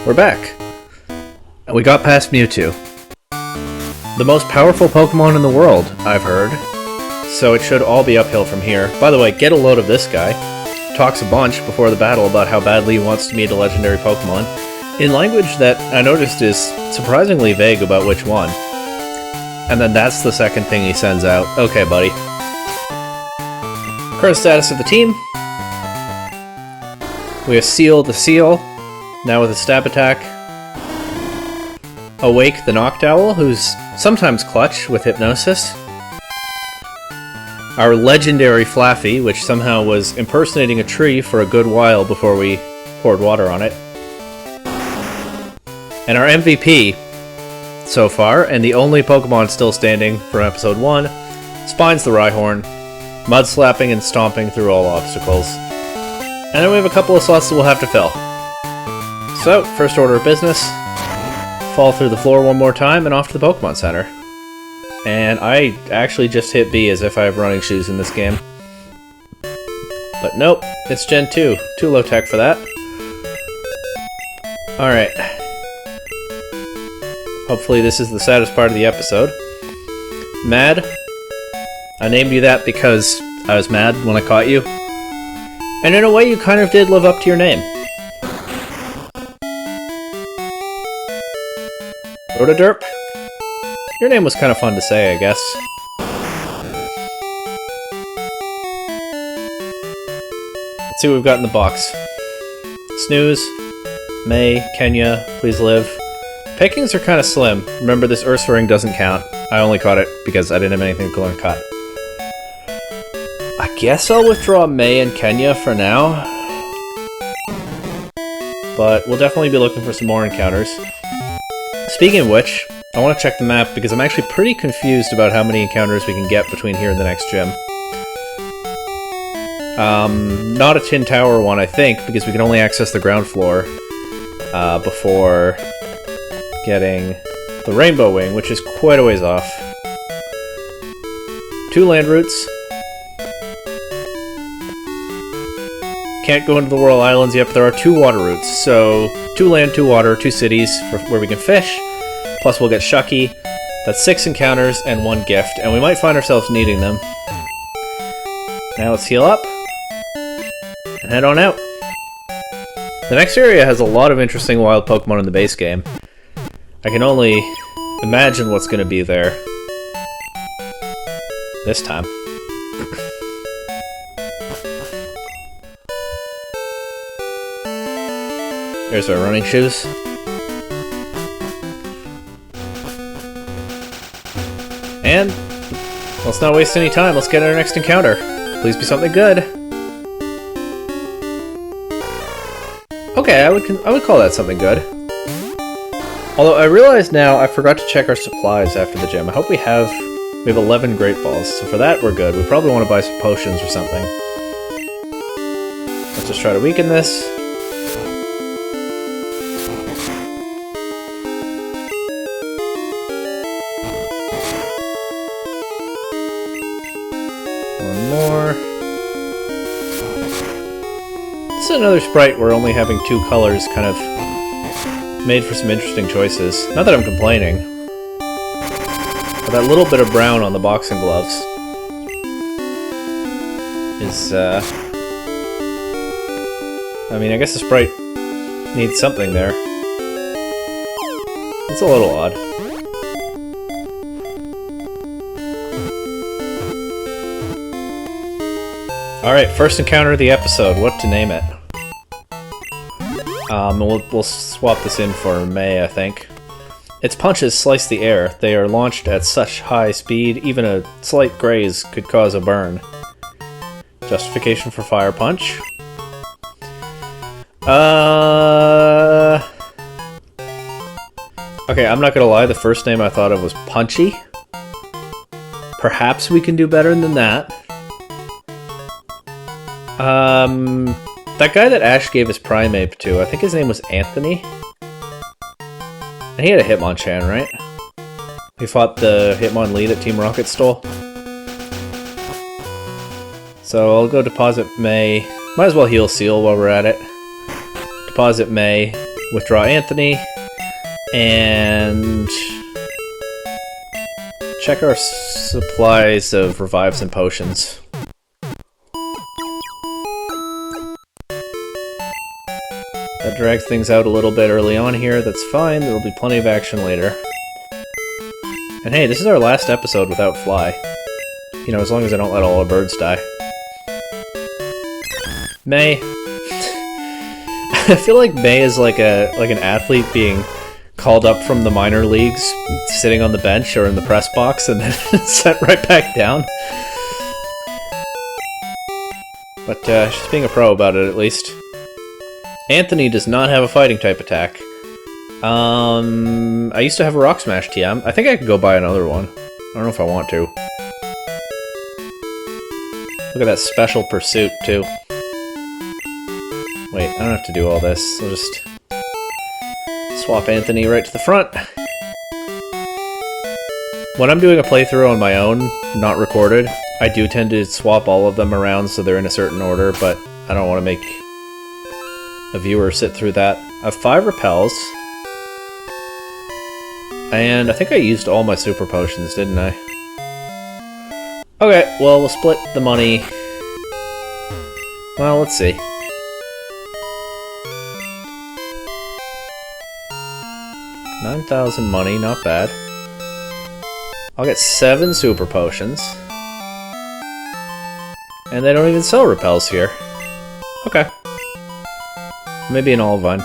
We're back. And we got past Mewtwo. The most powerful Pokemon in the world, I've heard. So it should all be uphill from here. By the way, get a load of this guy. Talks a bunch before the battle about how badly he wants to meet a legendary Pokemon, in language that I noticed is surprisingly vague about which one. And then that's the second thing he sends out. Okay, buddy. Current status of the team. We have Seal the Seal, now with a stab attack. Awake the Noctowl, who's sometimes clutch with Hypnosis. Our legendary Flaffy, which somehow was impersonating a tree for a good while before we poured water on it. And our MVP so far, and the only Pokemon still standing from episode 1, Spines the Rhyhorn, mud slapping and stomping through all obstacles. And then we have a couple of slots that we'll have to fill. So, first order of business, fall through the floor one more time and off to the Pokemon Center. And I actually just hit B as if I have running shoes in this game. But nope, it's Gen 2. Too low tech for that. Alright. Hopefully this is the saddest part of the episode. Mad. I named you that because I was mad when I caught you. And in a way you kind of did live up to your name. Rotoderp. Your name was kind of fun to say, I guess. Let's see what we've got in the box. Snooze, May, Kenya, please live. Pickings are kind of slim. Remember, this Ursaring doesn't count. I only caught it because I didn't have anything to go and cut. I guess I'll withdraw May and Kenya for now. But we'll definitely be looking for some more encounters. Speaking of which, I want to check the map because I'm actually pretty confused about how many encounters we can get between here and the next gym. Not a Tin Tower one, I think, because we can only access the ground floor before getting the Rainbow Wing, which is quite a ways off. 2 land routes. Can't go into the Whirl Islands yet, but there are 2 water routes. So 2 land, 2 water, 2 cities where we can fish. Plus we'll get Shucky. That's 6 encounters and 1 gift, and we might find ourselves needing them. Now let's heal up and head on out. The next area has a lot of interesting wild Pokemon in the base game. I can only imagine what's going to be there this time. There's our running shoes. And let's not waste any time. Let's get our next encounter. Please be something good. Okay, I would call that something good. Although I realize now I forgot to check our supplies after the gym. I hope we have 11 Great Balls, so for that we're good. We probably want to buy some potions or something. Let's just try to weaken this. One more. This is another sprite where only having 2 colors kind of made for some interesting choices. Not that I'm complaining. But that little bit of brown on the boxing gloves is, I mean, I guess the sprite needs something there. It's a little odd. Alright, first encounter of the episode. What to name it? We'll swap this in for May, I think. Its punches slice the air. They are launched at such high speed, even a slight graze could cause a burn. Justification for Fire Punch. Okay, I'm not gonna lie, the first name I thought of was Punchy. Perhaps we can do better than that. That guy that Ash gave his Primeape to, I think his name was Anthony? And he had a Hitmonchan, right? He fought the Hitmonlee that Team Rocket stole. So I'll go deposit May. Might as well heal Seal while we're at it. Deposit May. withdraw Anthony, and check our supplies of revives and potions. That drags things out a little bit early on here, that's fine, there will be plenty of action later. And hey, this is our last episode without Fly. You know, as long as I don't let all our birds die. May. I feel like May is like an athlete being called up from the minor leagues, sitting on the bench or in the press box, and then sent right back down. But she's being a pro about it, at least. Anthony does not have a fighting type attack. I used to have a Rock Smash TM. I think I could go buy another one. I don't know if I want to. Look at that special pursuit, too. Wait, I don't have to do all this. I'll just swap Anthony right to the front. When I'm doing a playthrough on my own, not recorded, I do tend to swap all of them around so they're in a certain order, but I don't want to make a viewer sit through that. I have 5 repels. And I think I used all my super potions, didn't I? Okay, well, we'll split the money. Well, let's see. 9,000 money, not bad. I'll get 7 super potions. And they don't even sell repels here. Okay. Maybe an Olivine.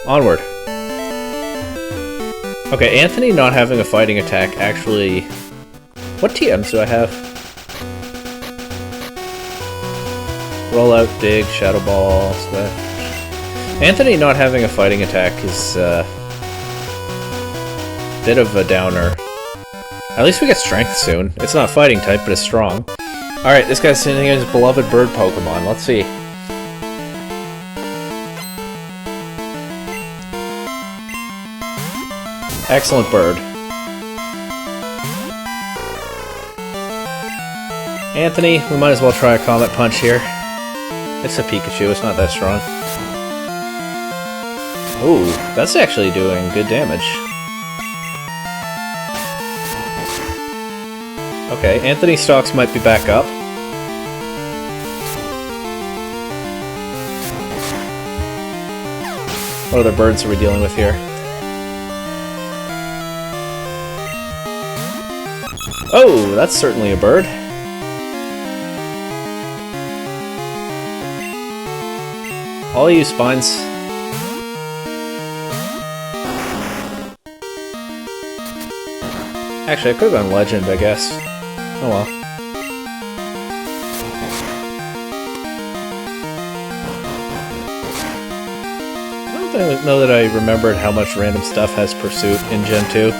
Onward. Okay, Anthony not having a fighting attack actually... What TMs do I have? Rollout, Dig, Shadow Ball, Swift. Anthony not having a fighting attack is a bit of a downer. At least we get strength soon. It's not fighting type, but it's strong. Alright, this guy's sending his beloved bird Pokemon. Let's see. Excellent bird. Anthony, we might as well try a Comet Punch here. It's a Pikachu, it's not that strong. Ooh, that's actually doing good damage. Okay, Anthony's stocks might be back up. What other birds are we dealing with here? Oh, that's certainly a bird. All you spines. Actually, I could have gone legend, I guess. Oh well. I don't know that I remembered how much random stuff has Pursuit in Gen 2.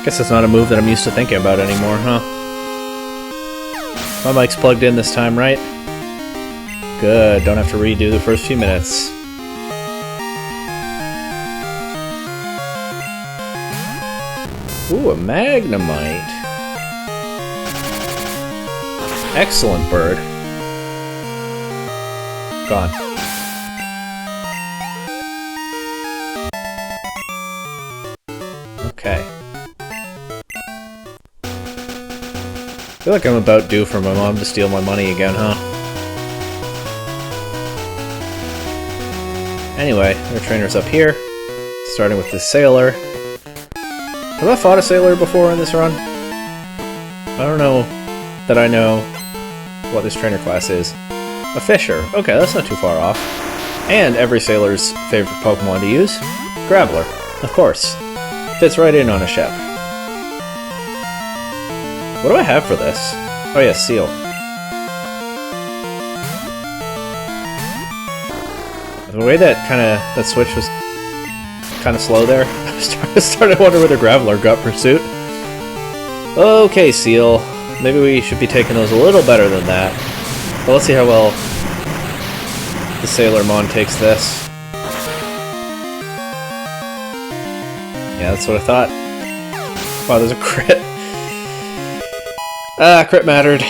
Guess that's not a move that I'm used to thinking about anymore, huh? My mic's plugged in this time, right? Good, don't have to redo the first few minutes. Ooh, a Magnemite. Excellent bird. Gone. Okay. I feel like I'm about due for my mom to steal my money again, huh? Anyway, our trainer's up here, starting with the Sailor. Have I fought a Sailor before in this run? I don't know that I know what this trainer class is. A Fisher. Okay, that's not too far off. And every Sailor's favorite Pokemon to use. Graveler. Of course. Fits right in on a Shep. What do I have for this? Oh yeah, Seal. The way that switch was kind of slow there, I started to wonder whether Graveler got Pursuit. Okay, Seal. Maybe we should be taking those a little better than that. But let's see how well the Sailormon takes this. Yeah, that's what I thought. Wow, there's a crit. Ah, crit mattered.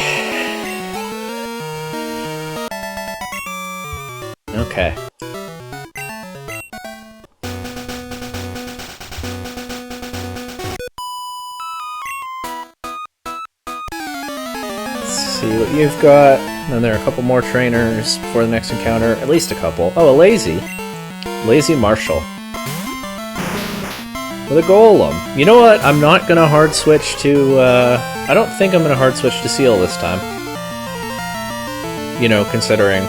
Okay. Okay. Let's see what you've got. And then there are a couple more trainers before the next encounter. At least a couple. Oh, a Lazy. Lazy Marshall. With a Golem. You know what? I'm not gonna hard switch to, I don't think I'm gonna hard switch to Seal this time. You know, considering...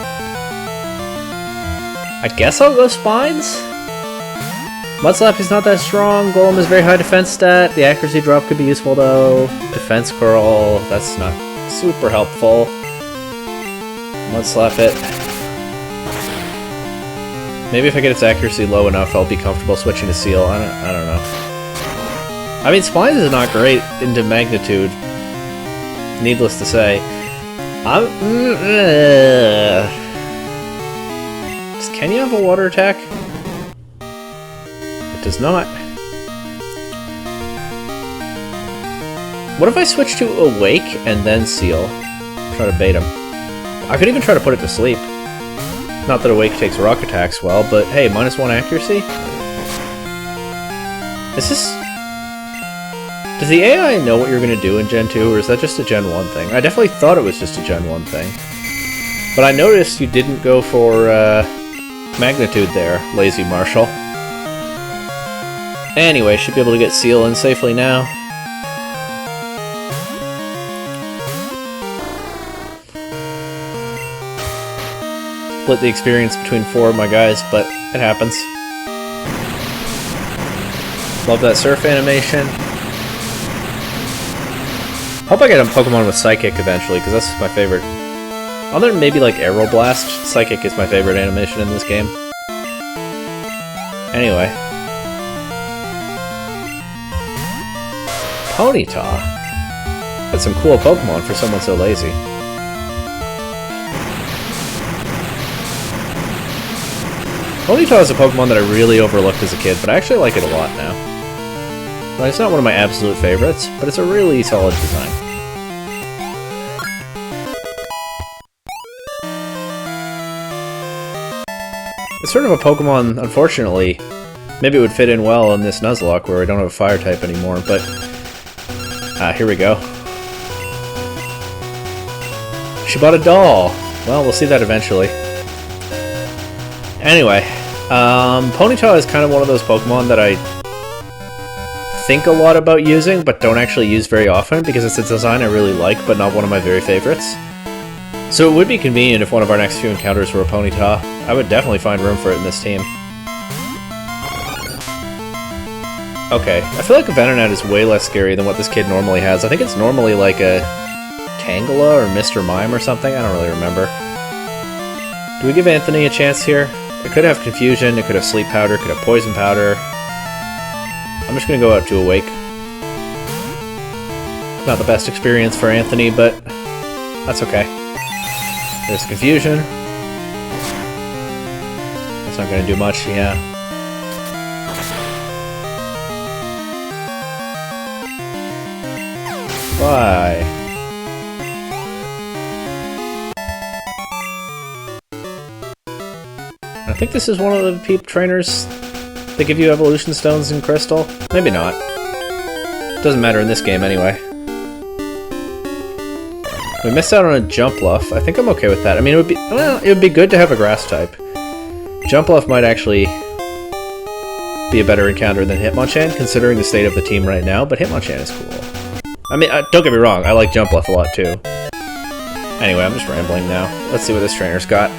I guess I'll go Spines? Mudslap is not that strong. Golem is very high defense stat. The accuracy drop could be useful though. Defense curl, that's not super helpful. Mudslap it. Maybe if I get its accuracy low enough, I'll be comfortable switching to Seal. I don't know. I mean, Spines is not great into magnitude. Needless to say. Can you have a water attack? It does not. What if I switch to Awake and then Seal? Try to bait him. I could even try to put it to sleep. Not that Awake takes rock attacks well, but hey, -1 accuracy? Is this... Does the AI know what you're going to do in Gen 2, or is that just a Gen 1 thing? I definitely thought it was just a Gen 1 thing. But I noticed you didn't go for magnitude there, Lazy Marshall. Anyway, should be able to get Seal in safely now. Split the experience between 4 of my guys, but it happens. Love that surf animation. Hope I get a Pokemon with Psychic eventually, because that's my favorite. Other than maybe like Aeroblast, Psychic is my favorite animation in this game. Anyway. Ponyta. That's some cool Pokemon for someone so lazy. Ponyta is a Pokemon that I really overlooked as a kid, but I actually like it a lot now. Well, it's not one of my absolute favorites, but it's a really solid design. It's sort of a Pokemon, unfortunately, maybe it would fit in well in this Nuzlocke where I don't have a fire type anymore, but... here we go. She bought a doll! Well, we'll see that eventually. Anyway, Ponyta is kind of one of those Pokemon that I think a lot about using, but don't actually use very often, because it's a design I really like, but not one of my very favorites. So it would be convenient if one of our next few encounters were a Ponyta. I would definitely find room for it in this team. Okay, I feel like a Venonat is way less scary than what this kid normally has. I think it's normally like a Tangela or Mr. Mime or something, I don't really remember. Do we give Anthony a chance here? It could have Confusion, it could have Sleep Powder, it could have Poison Powder. I'm just gonna go out to Awake. Not the best experience for Anthony, but that's okay. There's Confusion. That's not gonna do much, yeah. Why? I think this is one of the Peep trainers that give you evolution stones in Crystal. Maybe not. Doesn't matter in this game anyway. We missed out on a Jumpluff. I think I'm okay with that. I mean, it would be good to have a grass type. Jumpluff might actually be a better encounter than Hitmonchan, considering the state of the team right now, but Hitmonchan is cool. I mean, don't get me wrong, I like Jumpluff a lot too. Anyway, I'm just rambling now. Let's see what this trainer's got.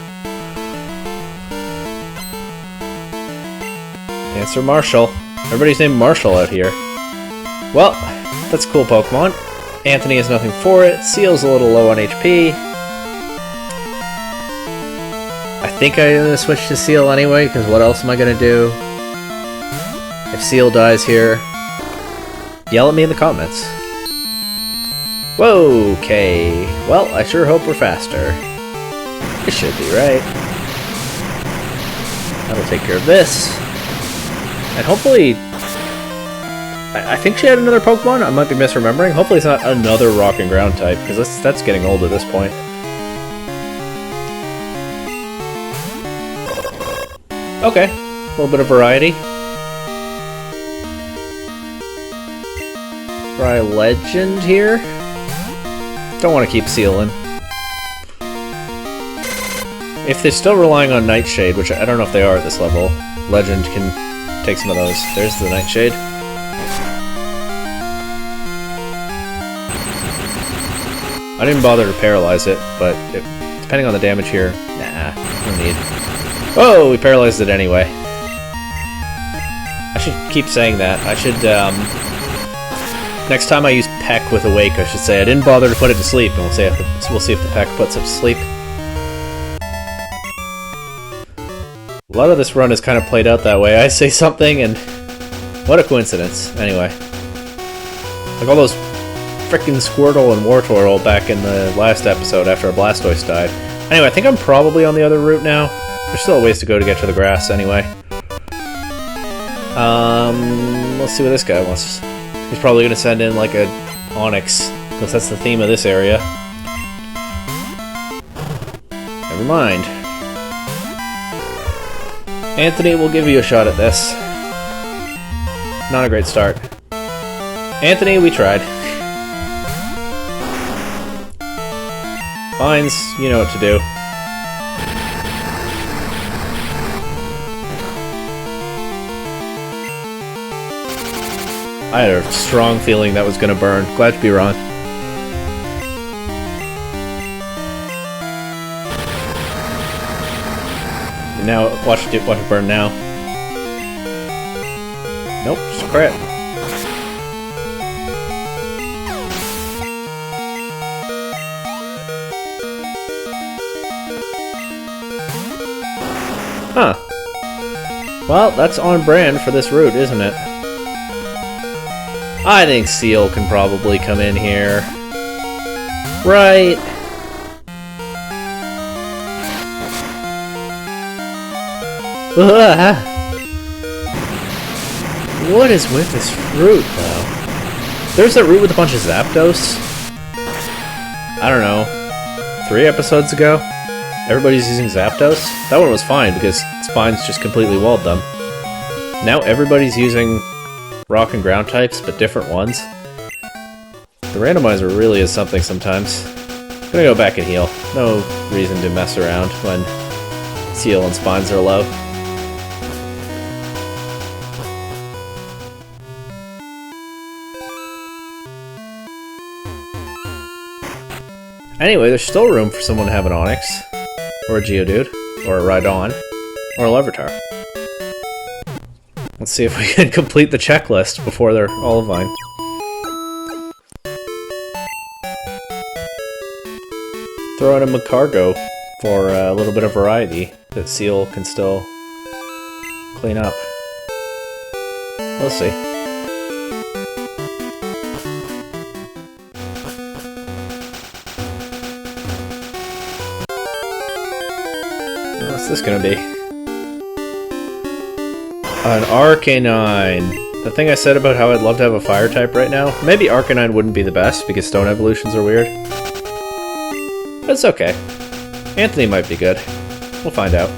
Answer Marshall. Everybody's named Marshall out here. Well, that's a cool Pokemon. Anthony has nothing for it. Seal's a little low on HP. I think I'm gonna switch to Seal anyway, because what else am I gonna do? If Seal dies here, yell at me in the comments. Whoa, okay. Well, I sure hope we're faster. It should be, right? That'll take care of this. And hopefully... I think she had another Pokemon? I might be misremembering. Hopefully it's not another Rock and Ground type, because that's getting old at this point. Okay, a little bit of variety. Try Legend here. Don't want to keep sealing. If they're still relying on Nightshade, which I don't know if they are at this level, Legend can take some of those. There's the Nightshade. I didn't bother to paralyze it, but depending on the damage here, nah, no need. Oh, we paralyzed it anyway. I should keep saying that. I should, next time I use Peck with Awake, I should say I didn't bother to put it to sleep, and we'll see if the Peck puts it to sleep. A lot of this run is kind of played out that way. I say something, and what a coincidence. Anyway. Like all those frickin' Squirtle and Wartortle back in the last episode after a Blastoise died. Anyway, I think I'm probably on the other route now. There's still a ways to go to get to the grass, anyway. Let's see what this guy wants. He's probably gonna send in like a Onix, because that's the theme of this area. Never mind. Anthony will give you a shot at this. Not a great start. Anthony, we tried. Fines, you know what to do. I had a strong feeling that was gonna burn. Glad to be wrong. Now, watch it burn now. Nope, just a crit. Huh. Well, that's on brand for this route, isn't it? I think Seal can probably come in here. Right. What is with this route, though? There's that route with a bunch of Zapdos. I don't know. 3 episodes ago? Everybody's using Zapdos? That one was fine because Spines just completely walled them. Now everybody's using rock and ground types, but different ones. The randomizer really is something sometimes. I'm gonna go back and heal. No reason to mess around when Seal and Spines are low. Anyway, there's still room for someone to have an Onix, or a Geodude, or a Rhydon, or a Larvitar. Let's see if we can complete the checklist before they're all Vine. Throw in a Magcargo for a little bit of variety that Seal can still clean up. We'll see. What's this gonna be? An Arcanine. The thing I said about how I'd love to have a fire type right now, maybe Arcanine wouldn't be the best because stone evolutions are weird. But it's okay. Anthony might be good. We'll find out.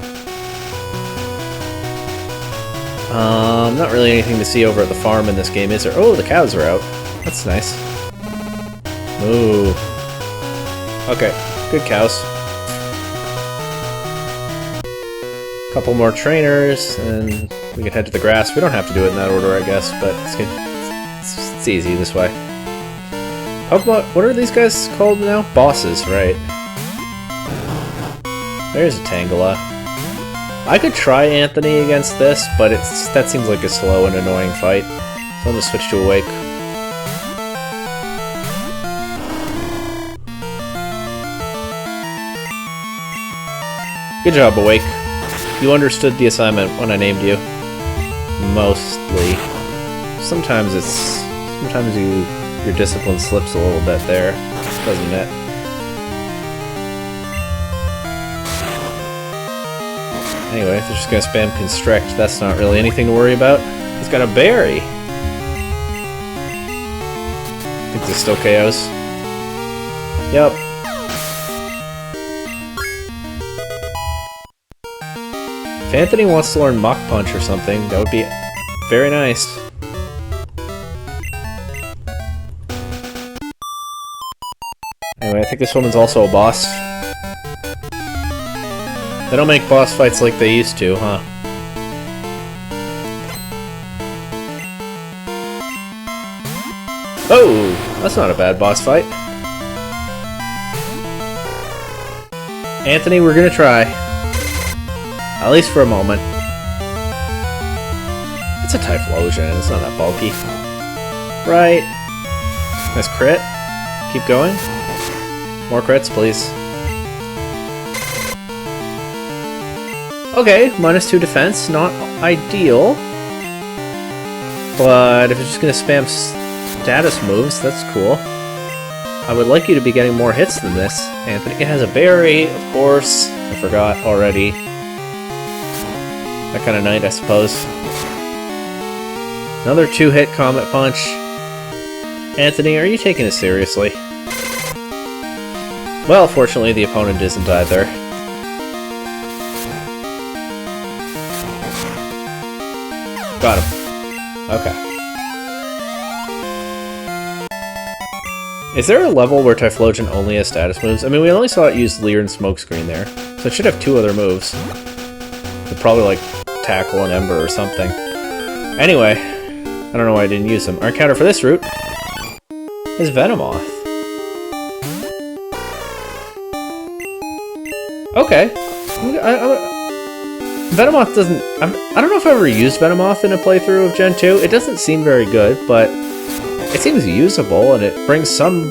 Not really anything to see over at the farm in this game, is there? Oh, the cows are out. That's nice. Ooh. Okay, good cows. Couple more trainers, and we can head to the grass. We don't have to do it in that order, I guess, but it's good. It's easy this way. Pokemon, what are these guys called now? Bosses, right? There's a Tangela. I could try Anthony against this, but that seems like a slow and annoying fight. So I'm gonna switch to Awake. Good job, Awake. You understood the assignment when I named you. Mostly. Sometimes your discipline slips a little bit there, doesn't it? Anyway, if they're just gonna spam Constrict, that's not really anything to worry about. He's got a berry. I think this still KOs. Yep. Anthony wants to learn Mach Punch or something, that would be very nice. Anyway, I think this woman's also a boss. They don't make boss fights like they used to, huh? Oh! That's not a bad boss fight. Anthony, we're gonna try. At least for a moment. It's a Typhlosion, it's not that bulky. Right. Nice crit. Keep going. More crits, please. Okay, -2 defense, not ideal. But if it's just gonna spam status moves, that's cool. I would like you to be getting more hits than this, Anthony. It has a berry, of course. I forgot already. That kind of night, I suppose. Another 2-hit Comet Punch. Anthony, are you taking this seriously? Well, fortunately, the opponent isn't either. Got him. Okay. Is there a level where Typhlosion only has status moves? I mean, we only saw it use Leer and Smokescreen there, so it should have 2 other moves. It'd probably, like, Tackle and Ember or something. Anyway, I don't know why I didn't use them. Our counter for this route is Venomoth. Okay. Venomoth doesn't... I don't know if I've ever used Venomoth in a playthrough of Gen 2. It doesn't seem very good, but it seems usable, and it brings some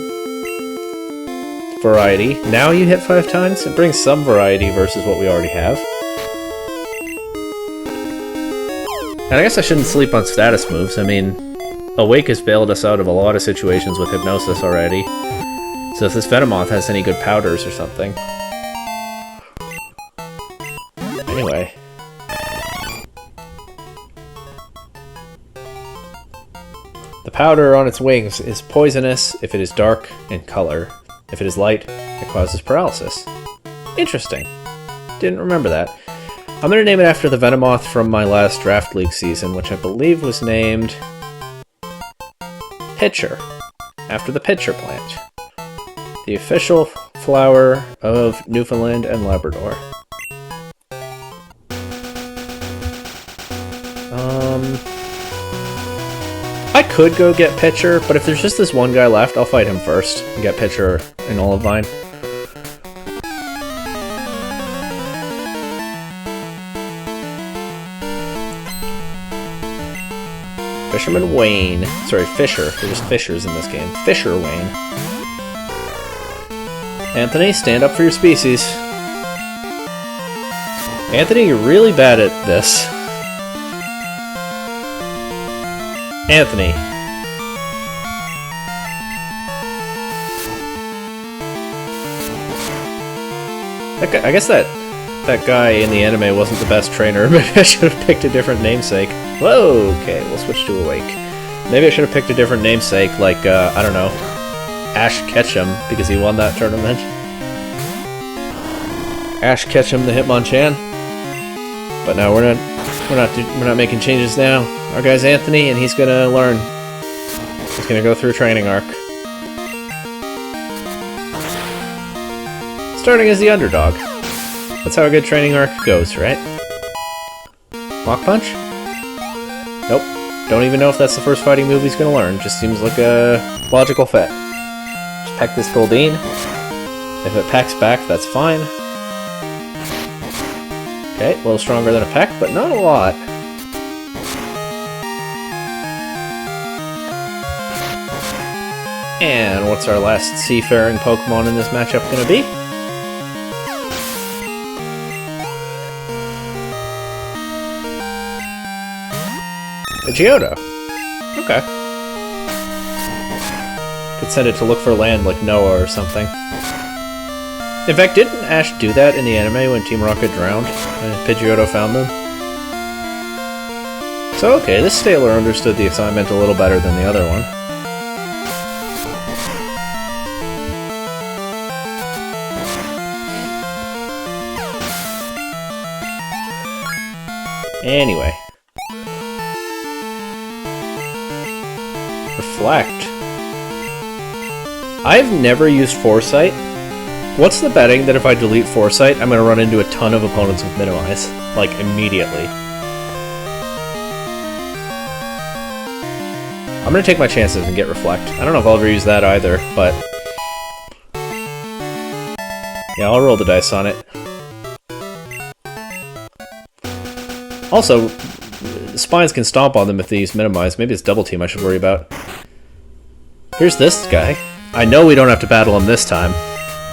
variety. Now you hit 5 times, it brings some variety versus what we already have. And I guess I shouldn't sleep on status moves. I mean, Awake has bailed us out of a lot of situations with Hypnosis already. So if this Venomoth has any good powders or something. Anyway. The powder on its wings is poisonous if it is dark in color. If it is light, it causes paralysis. Interesting. Didn't remember that. I'm going to name it after the Venomoth from my last Draft League season, which I believe was named Pitcher, after the pitcher plant. The official flower of Newfoundland and Labrador. I could go get Pitcher, but if there's just this one guy left, I'll fight him first and get Pitcher in Olivine. Fisherman Wayne. Sorry, Fisher. They're just Fishers in this game. Fisher Wayne. Anthony, stand up for your species. Anthony, you're really bad at this. Anthony. I guess that guy in the anime wasn't the best trainer. Maybe I should have picked a different namesake. Whoa, okay, we'll switch to Awake. Maybe I should have picked a different namesake, like, I don't know, Ash Ketchum, because he won that tournament. Ash Ketchum the Hitmonchan. But no, we're not making changes now. Our guy's Anthony, and he's gonna learn. He's gonna go through a training arc. Starting as the underdog. That's how a good training arc goes, right? Mach Punch? Nope. Don't even know if that's the first fighting move he's gonna learn. Just seems like a logical fit. Just peck this Goldeen. If it pecks back, that's fine. Okay, a little stronger than a peck, but not a lot. And what's our last seafaring Pokemon in this matchup gonna be? A Geodude. Okay. Could send it to look for land like Noah or something. In fact, didn't Ash do that in the anime when Team Rocket drowned and Pidgeotto found them? So okay, this Staler understood the assignment a little better than the other one. Anyway. Reflect. I've never used Foresight. What's the betting that if I delete Foresight, I'm going to run into a ton of opponents with Minimize? Like, immediately. I'm going to take my chances and get Reflect. I don't know if I'll ever use that either, but... yeah, I'll roll the dice on it. Also, Spines can stomp on them if they use Minimize. Maybe it's Double Team I should worry about. Here's this guy. I know we don't have to battle him this time.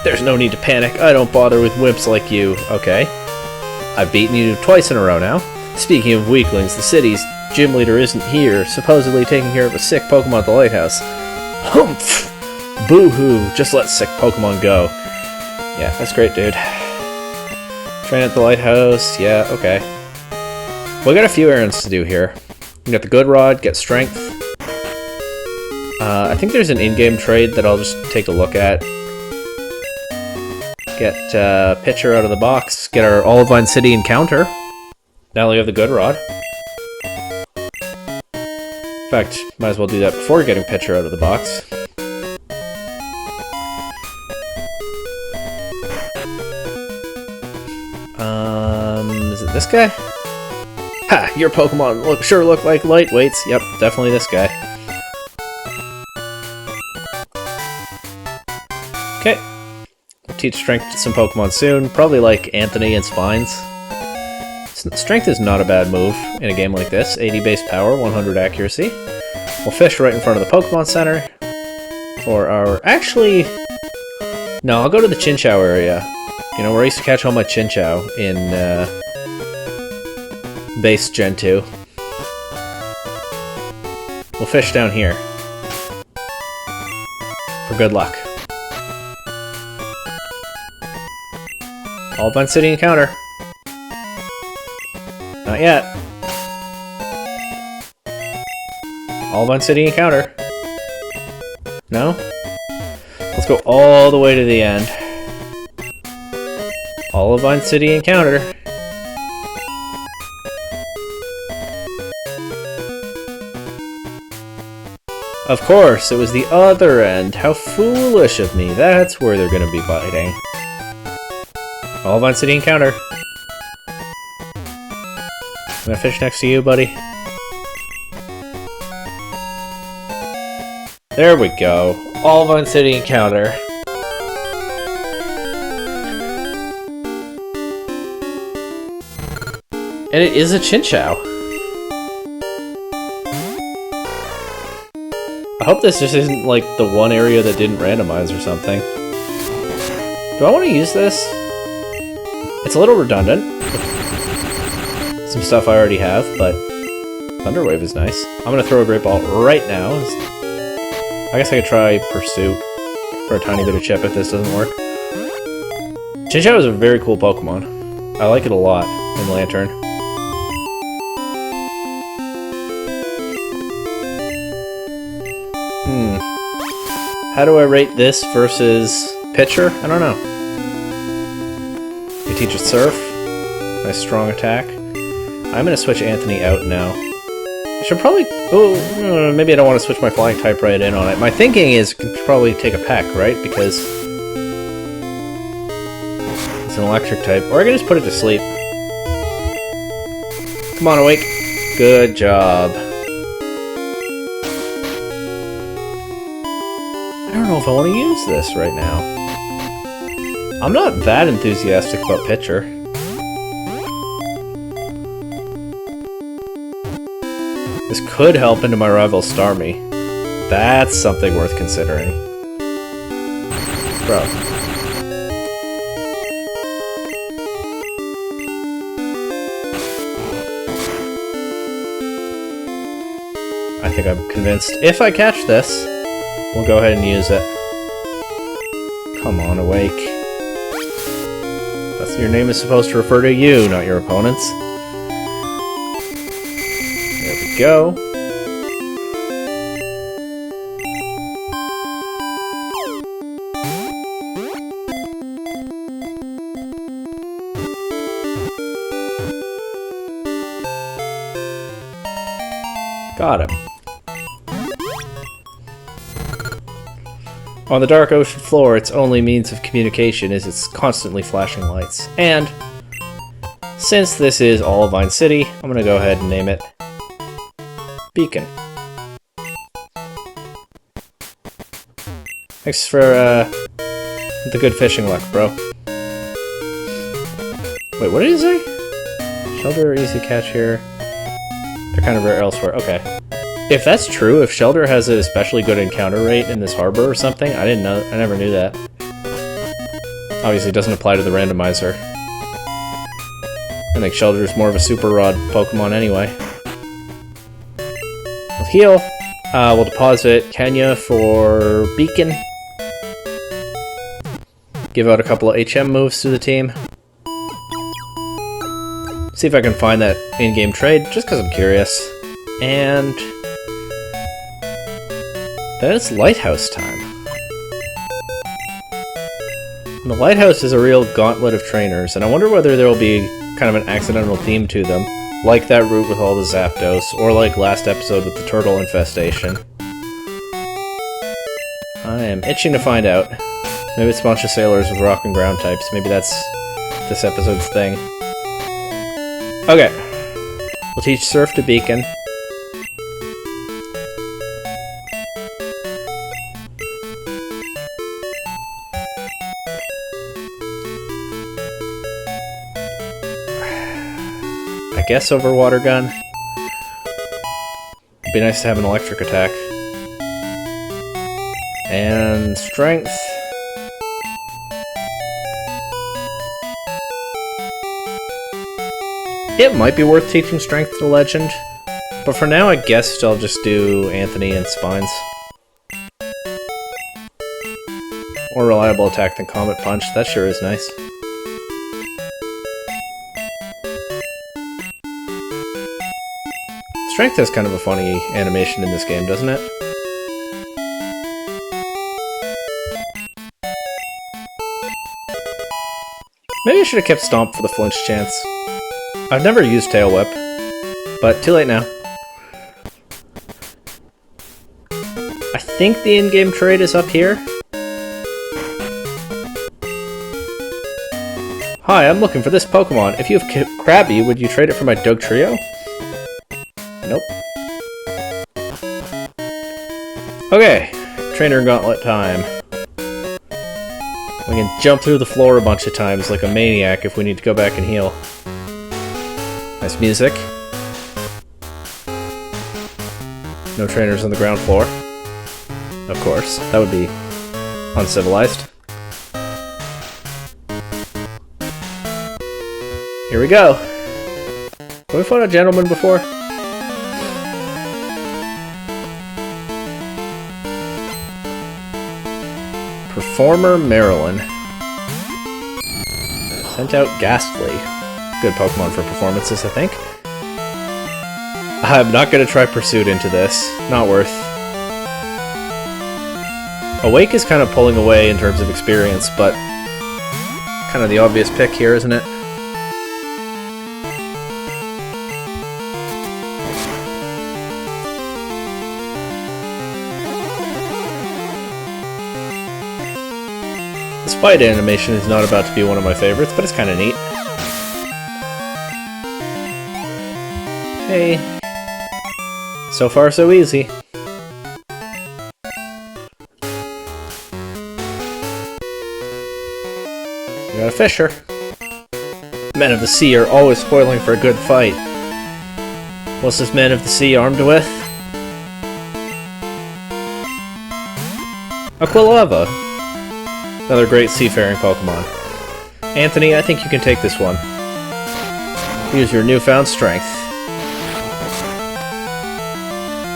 There's no need to panic. I don't bother with wimps like you. Okay. I've beaten you twice in a row now. Speaking of weaklings, the city's gym leader isn't here, supposedly taking care of a sick Pokemon at the lighthouse. Humph! Boo-hoo! Just let sick Pokemon go. Yeah, that's great, dude. Train at the lighthouse. Yeah, okay. We got a few errands to do here. We got the Good Rod, get Strength. I think there's an in-game trade that I'll just take a look at. Get Pitcher out of the box. Get our Olivine City encounter. Now we have the Good Rod. In fact, might as well do that before getting Pitcher out of the box. Is it this guy? Ha! Your Pokemon sure look like lightweights. Yep, definitely this guy. Okay. We'll teach Strength to some Pokemon soon. Probably like Anthony and Spines. Strength is not a bad move in a game like this. 80 base power, 100 accuracy. We'll fish right in front of the Pokemon Center. For our... actually... no, I'll go to the Chinchou area. You know, where I used to catch all my Chinchou in base Gen 2. We'll fish down here. For good luck. Olivine City encounter. Not yet. Olivine City encounter. No? Let's go all the way to the end. Olivine City encounter. Of course, it was the other end. How foolish of me. That's where they're gonna be biting. Olivine City encounter. I'm gonna fish next to you, buddy. There we go. Olivine City encounter. And it is a Chinchou. I hope this just isn't like the one area that didn't randomize or something. Do I want to use this? It's a little redundant. Some stuff I already have, but Thunder Wave is nice. I'm gonna throw a Great Ball right now. I guess I could try Pursuit for a tiny bit of chip if this doesn't work. Chinchou is a very cool Pokemon. I like it a lot in Lantern. How do I rate this versus Pitcher? I don't know. You teach it Surf. Nice strong attack. I'm gonna switch Anthony out now. I should probably... oh, maybe I don't want to switch my Flying type right in on it. My thinking is I could probably take a Peck, right? Because it's an electric type. Or I can just put it to sleep. Come on, awake. Good job. I don't know if I want to use this right now. I'm not that enthusiastic about Pitcher. This could help into my rival Starmie. That's something worth considering. Bro. I think I'm convinced. If I catch this, we'll go ahead and use it. Come on, awake. That's your name is supposed to refer to you, not your opponents. There we go. Got him. On the dark ocean floor, its only means of communication is its constantly flashing lights. And since this is Olivine City, I'm gonna go ahead and name it Beacon. Thanks for the good fishing luck, bro. Wait, what did he say? Shelter, easy catch here. They're kind of rare elsewhere. Okay. If that's true, if Shelter has an especially good encounter rate in this harbor or something, I didn't know. I never knew that. Obviously, it doesn't apply to the randomizer. I think Shelter's more of a super rod Pokemon anyway. We'll heal. We'll deposit Kenya for Beacon. Give out a couple of HM moves to the team. See if I can find that in-game trade, just because I'm curious. And then it's Lighthouse time. And the Lighthouse is a real gauntlet of trainers, and I wonder whether there will be kind of an accidental theme to them, like that route with all the Zapdos, or like last episode with the turtle infestation. I am itching to find out. Maybe it's a bunch of sailors with rock and ground types. Maybe that's this episode's thing. Okay. We'll teach Surf to Beacon. I guess over water gun. It'd be nice to have an electric attack. And strength. It might be worth teaching strength to Legend, but for now I guess I'll just do Anthony and Spines. More reliable attack than Comet Punch, that sure is nice. Strength has kind of a funny animation in this game, doesn't it? Maybe I should have kept Stomp for the flinch chance. I've never used Tail Whip, but too late now. I think the in-game trade is up here. Hi, I'm looking for this Pokemon. If you have Krabby, would you trade it for my Dugtrio? Nope. Okay, Trainer Gauntlet time. We can jump through the floor a bunch of times like a maniac if we need to go back and heal. Nice music. No trainers on the ground floor. Of course, that would be uncivilized. Here we go. Have we fought a gentleman before? Performer Marilyn. Sent out Ghastly. Good Pokemon for performances, I think. I'm not going to try Pursuit into this. Not worth. Awake is kind of pulling away in terms of experience, but kind of the obvious pick here, isn't it? The Spite animation is not about to be one of my favorites, but it's kind of neat. Hey. So far, so easy. We got a Fisher. Men of the Sea are always spoiling for a good fight. What's this Man of the Sea armed with? Aquilava. Another great seafaring Pokemon. Anthony, I think you can take this one. Use your newfound strength.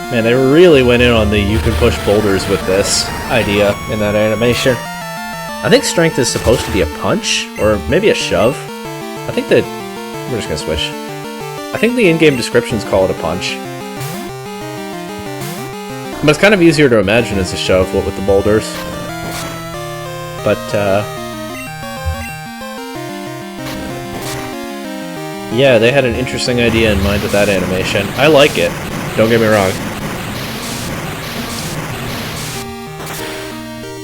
Man, they really went in on the you can push boulders with this idea in that animation. I think strength is supposed to be a punch, or maybe a shove. I think that... we're just gonna switch. I think the in-game descriptions call it a punch. But it's kind of easier to imagine as a shove, what with the boulders. But, yeah, they had an interesting idea in mind with that animation. I like it. don't get me wrong.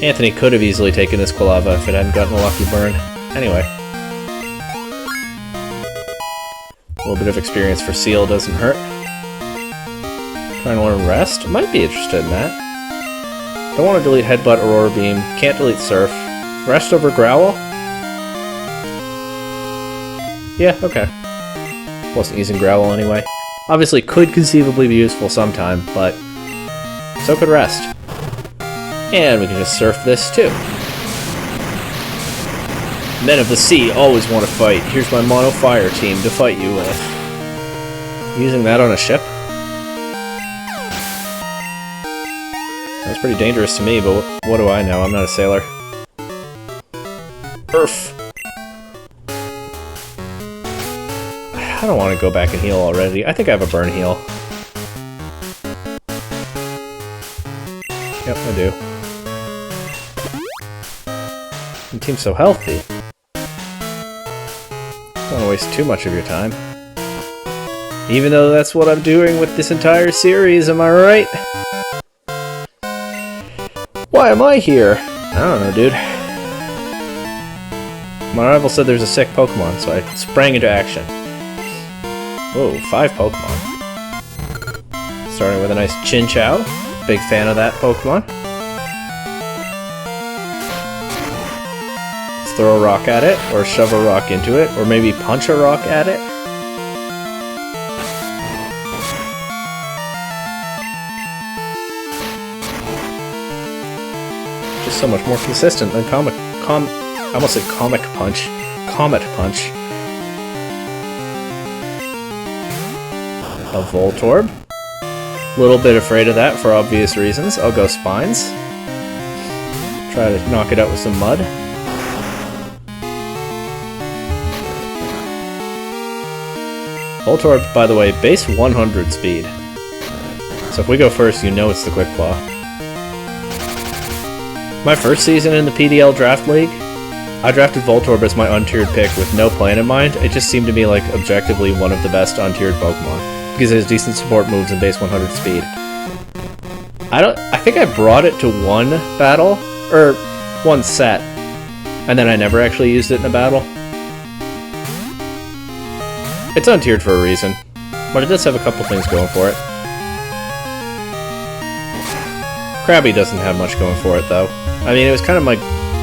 Anthony could have easily taken this Quilava if it hadn't gotten a lucky burn. Anyway. A little bit of experience for Seal doesn't hurt. Trying to learn Rest? Might be interested in that. Don't want to delete Headbutt, Aurora Beam. Can't delete Surf. Rest over Growl? Yeah, okay. Wasn't using Growl anyway. Obviously could conceivably be useful sometime, but so could Rest. And we can just Surf this too. Men of the Sea always want to fight. Here's my Mono Fire team to fight you with. Using that on a ship? That's pretty dangerous to me, but what do I know? I'm not a sailor. Earth. I don't want to go back and heal already. I think I have a burn heal. Yep, I do. The team's so healthy. Don't want to waste too much of your time. Even though that's what I'm doing with this entire series, am I right? Why am I here? I don't know, dude. My rival said there's a sick Pokemon, so I sprang into action. Whoa, 5 Pokemon. Starting with a nice Chinchou. Big fan of that Pokemon. Let's throw a rock at it, or shove a rock into it, or maybe punch a rock at it. Just so much more consistent than I almost said Comet Punch. A Voltorb. Little bit afraid of that for obvious reasons. I'll go Spines. Try to knock it out with some mud. Voltorb, by the way, base 100 speed. So if we go first, you know it's the Quick Claw. My first season in the PDL Draft League, I drafted Voltorb as my untiered pick with no plan in mind. It just seemed to me like objectively one of the best untiered Pokemon, because it has decent support moves and base 100 speed. I think I brought it to one battle, or one set, and then I never actually used it in a battle. It's untiered for a reason, but it does have a couple things going for it. Krabby doesn't have much going for it, though. I mean, it was kind of my...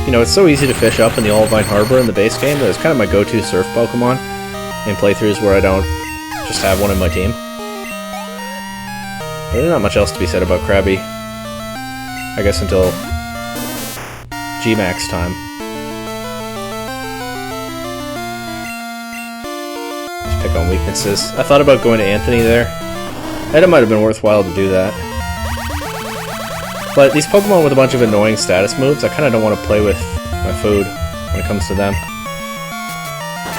You know, it's so easy to fish up in the Olivine Harbor in the base game that it's kind of my go-to surf Pokemon in playthroughs where I don't just have one in my team. There's not much else to be said about Krabby. I guess until G-Max time. Just pick on weaknesses. I thought about going to Anthony there. And it might have been worthwhile to do that. But these Pokemon with a bunch of annoying status moves, I kind of don't want to play with my food when it comes to them.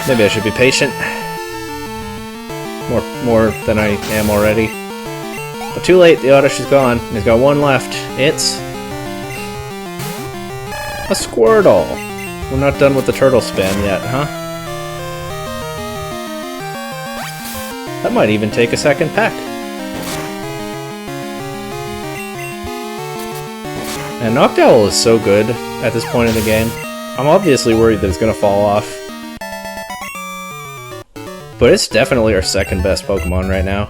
Maybe I should be patient. More than I am already. But too late, the Oddish is gone. He's got one left. It's... a Squirtle! We're not done with the turtle spam yet, huh? That might even take a second peck. And Noctowl is so good at this point in the game. I'm obviously worried that it's going to fall off. But it's definitely our second best Pokemon right now.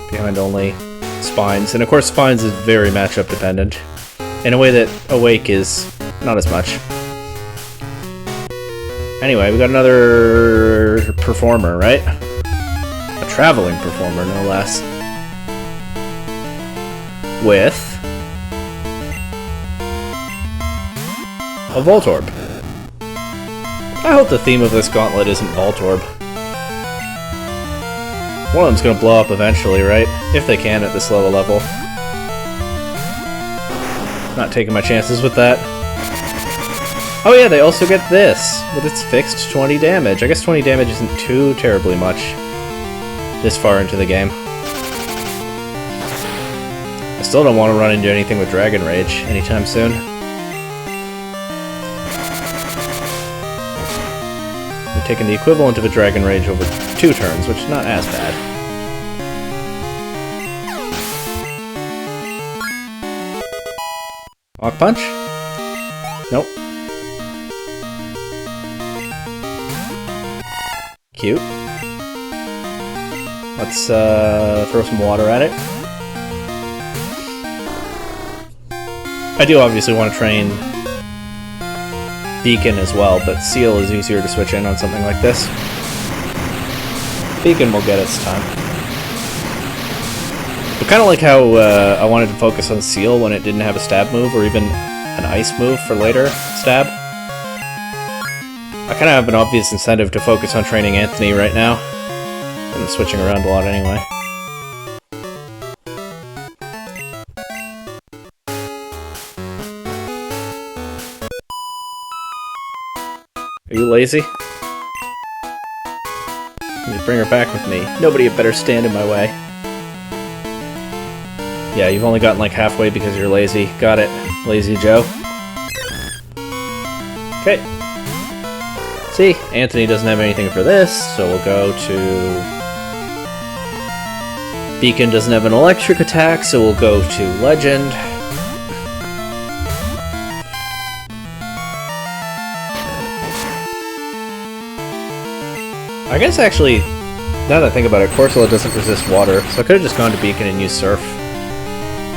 Behind only Spines. And of course Spines is very matchup dependent. In a way that Awake is not as much. Anyway, we got another performer, right? A traveling performer, no less. With... a Voltorb. I hope the theme of this gauntlet isn't Voltorb. One of them's gonna blow up eventually, right? If they can at this low level. Not taking my chances with that. Oh yeah, they also get this, with its fixed 20 damage. I guess 20 damage isn't too terribly much this far into the game. I still don't want to run into anything with Dragon Rage anytime soon. Taking the equivalent of a Dragon Rage over 2 turns, which is not as bad. Rock Punch? Nope. Cute. Let's throw some water at it. I do obviously want to train Beacon as well, but Seal is easier to switch in on something like this. Beacon will get its time. But kind of like how I wanted to focus on Seal when it didn't have a stab move, or even an ice move for later stab. I kind of have an obvious incentive to focus on training Anthony right now. I'm switching around a lot anyway. Are you lazy? You bring her back with me. Nobody had better stand in my way. Yeah, you've only gotten like halfway because you're lazy. Got it. Lazy Joe. Okay. See, Anthony doesn't have anything for this, so we'll go to... Beacon doesn't have an electric attack, so we'll go to Legend. I guess actually, now that I think about it, Corsola doesn't resist water, so I could have just gone to Beacon and used Surf.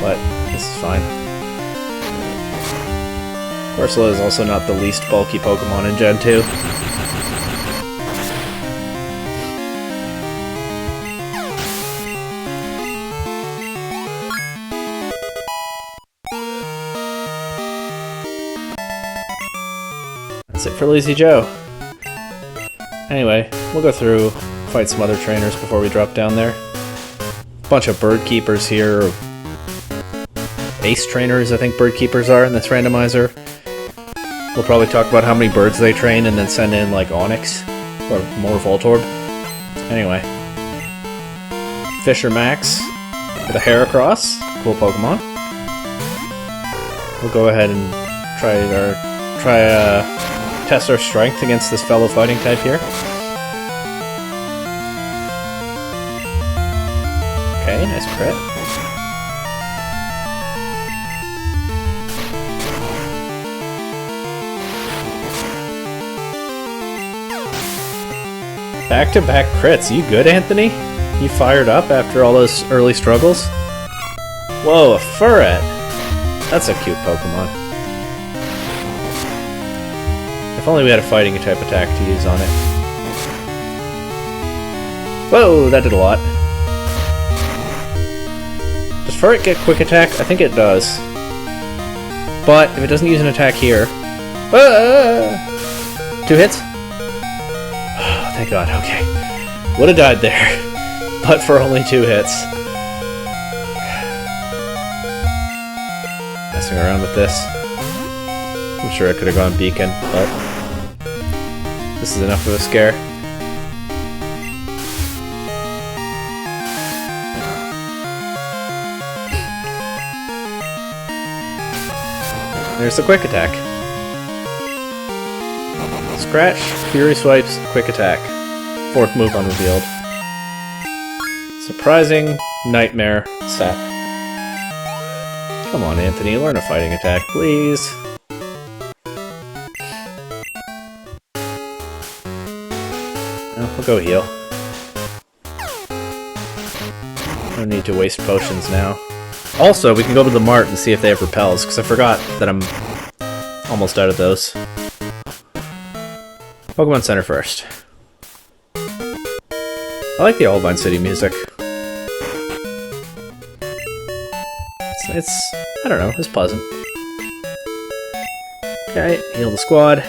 But this is fine. Corsola is also not the least bulky Pokemon in Gen 2. That's it for Lazy Joe. Anyway, we'll go through, fight some other trainers before we drop down there. Bunch of bird keepers here. Ace trainers, I think bird keepers are in this randomizer. We'll probably talk about how many birds they train and then send in like Onyx or more Voltorb. Anyway. Fisher Max with a Heracross. Cool Pokemon. We'll go ahead and test our strength against this fellow fighting type here. Okay, nice crit. Back-to-back crits. You good, Anthony? You fired up after all those early struggles? Whoa, a Furret! That's a cute Pokemon. If only we had a fighting type attack to use on it. Whoa, that did a lot. Does Furret get quick attack? I think it does. But if it doesn't use an attack here... 2 hits? Oh, thank God, okay. Would have died there, but for only 2 hits. Messing around with this. I'm sure I could have gone Beacon, but this is enough of a scare. There's the quick attack. Scratch, Fury Swipes, quick attack. 4th move unrevealed. Surprising Nightmare set. Come on, Anthony, learn a fighting attack, please. We'll go heal. No need to waste potions now. Also, we can go to the mart and see if they have repels, because I forgot that I'm almost out of those. Pokemon Center first. I like the Olivine City music. It's I don't know, it's pleasant. Okay, heal the squad.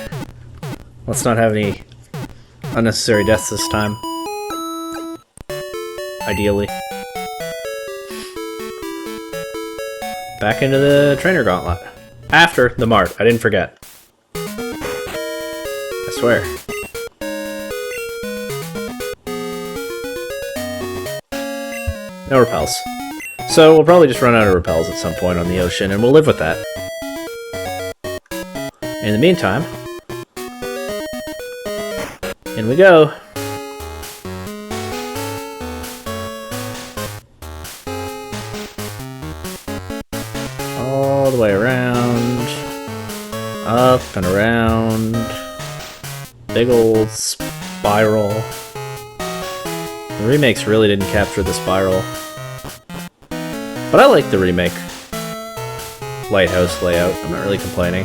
Let's not have any unnecessary deaths this time. Ideally. Back into the trainer gauntlet. After the mart, I didn't forget. I swear. No repels. So we'll probably just run out of repels at some point on the ocean, and we'll live with that. In the meantime, in we go. All the way around. Up and around. Big old spiral. The remakes really didn't capture the spiral. But I like the remake lighthouse layout. I'm not really complaining.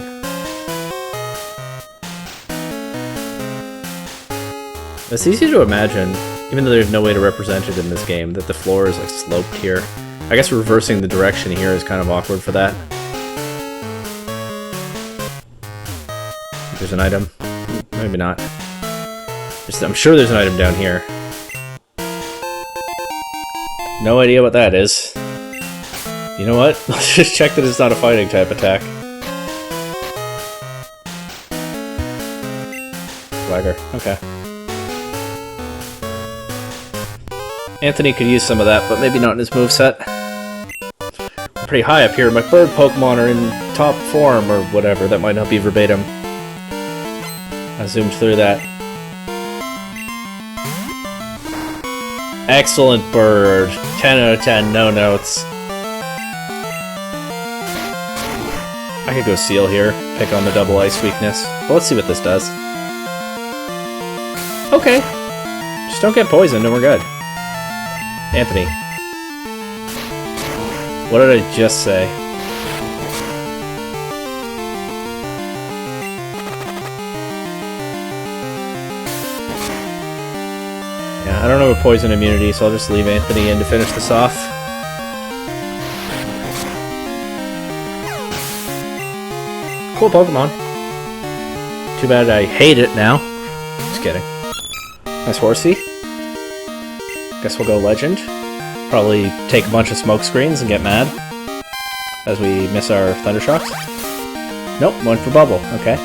It's easy to imagine, even though there's no way to represent it in this game, that the floor is like sloped here. I guess reversing the direction here is kind of awkward for that. There's an item. Maybe not. I'm sure there's an item down here. No idea what that is. You know what? Let's just check that it's not a fighting type attack. Swagger. Okay. Anthony could use some of that, but maybe not in his moveset. I'm pretty high up here. My bird Pokemon are in top form or whatever. That might not be verbatim. I zoomed through that. Excellent bird. 10 out of 10, no notes. I could go Seal here, pick on the double ice weakness. But let's see what this does. Okay. Just don't get poisoned and we're good. Anthony. What did I just say? Yeah, I don't have a poison immunity, so I'll just leave Anthony in to finish this off. Cool Pokemon. Too bad I hate it now. Just kidding. Nice Horsey. Guess we'll go Legend. Probably take a bunch of smoke screens and get mad as we miss our Thundershocks. Nope, went for Bubble. Okay.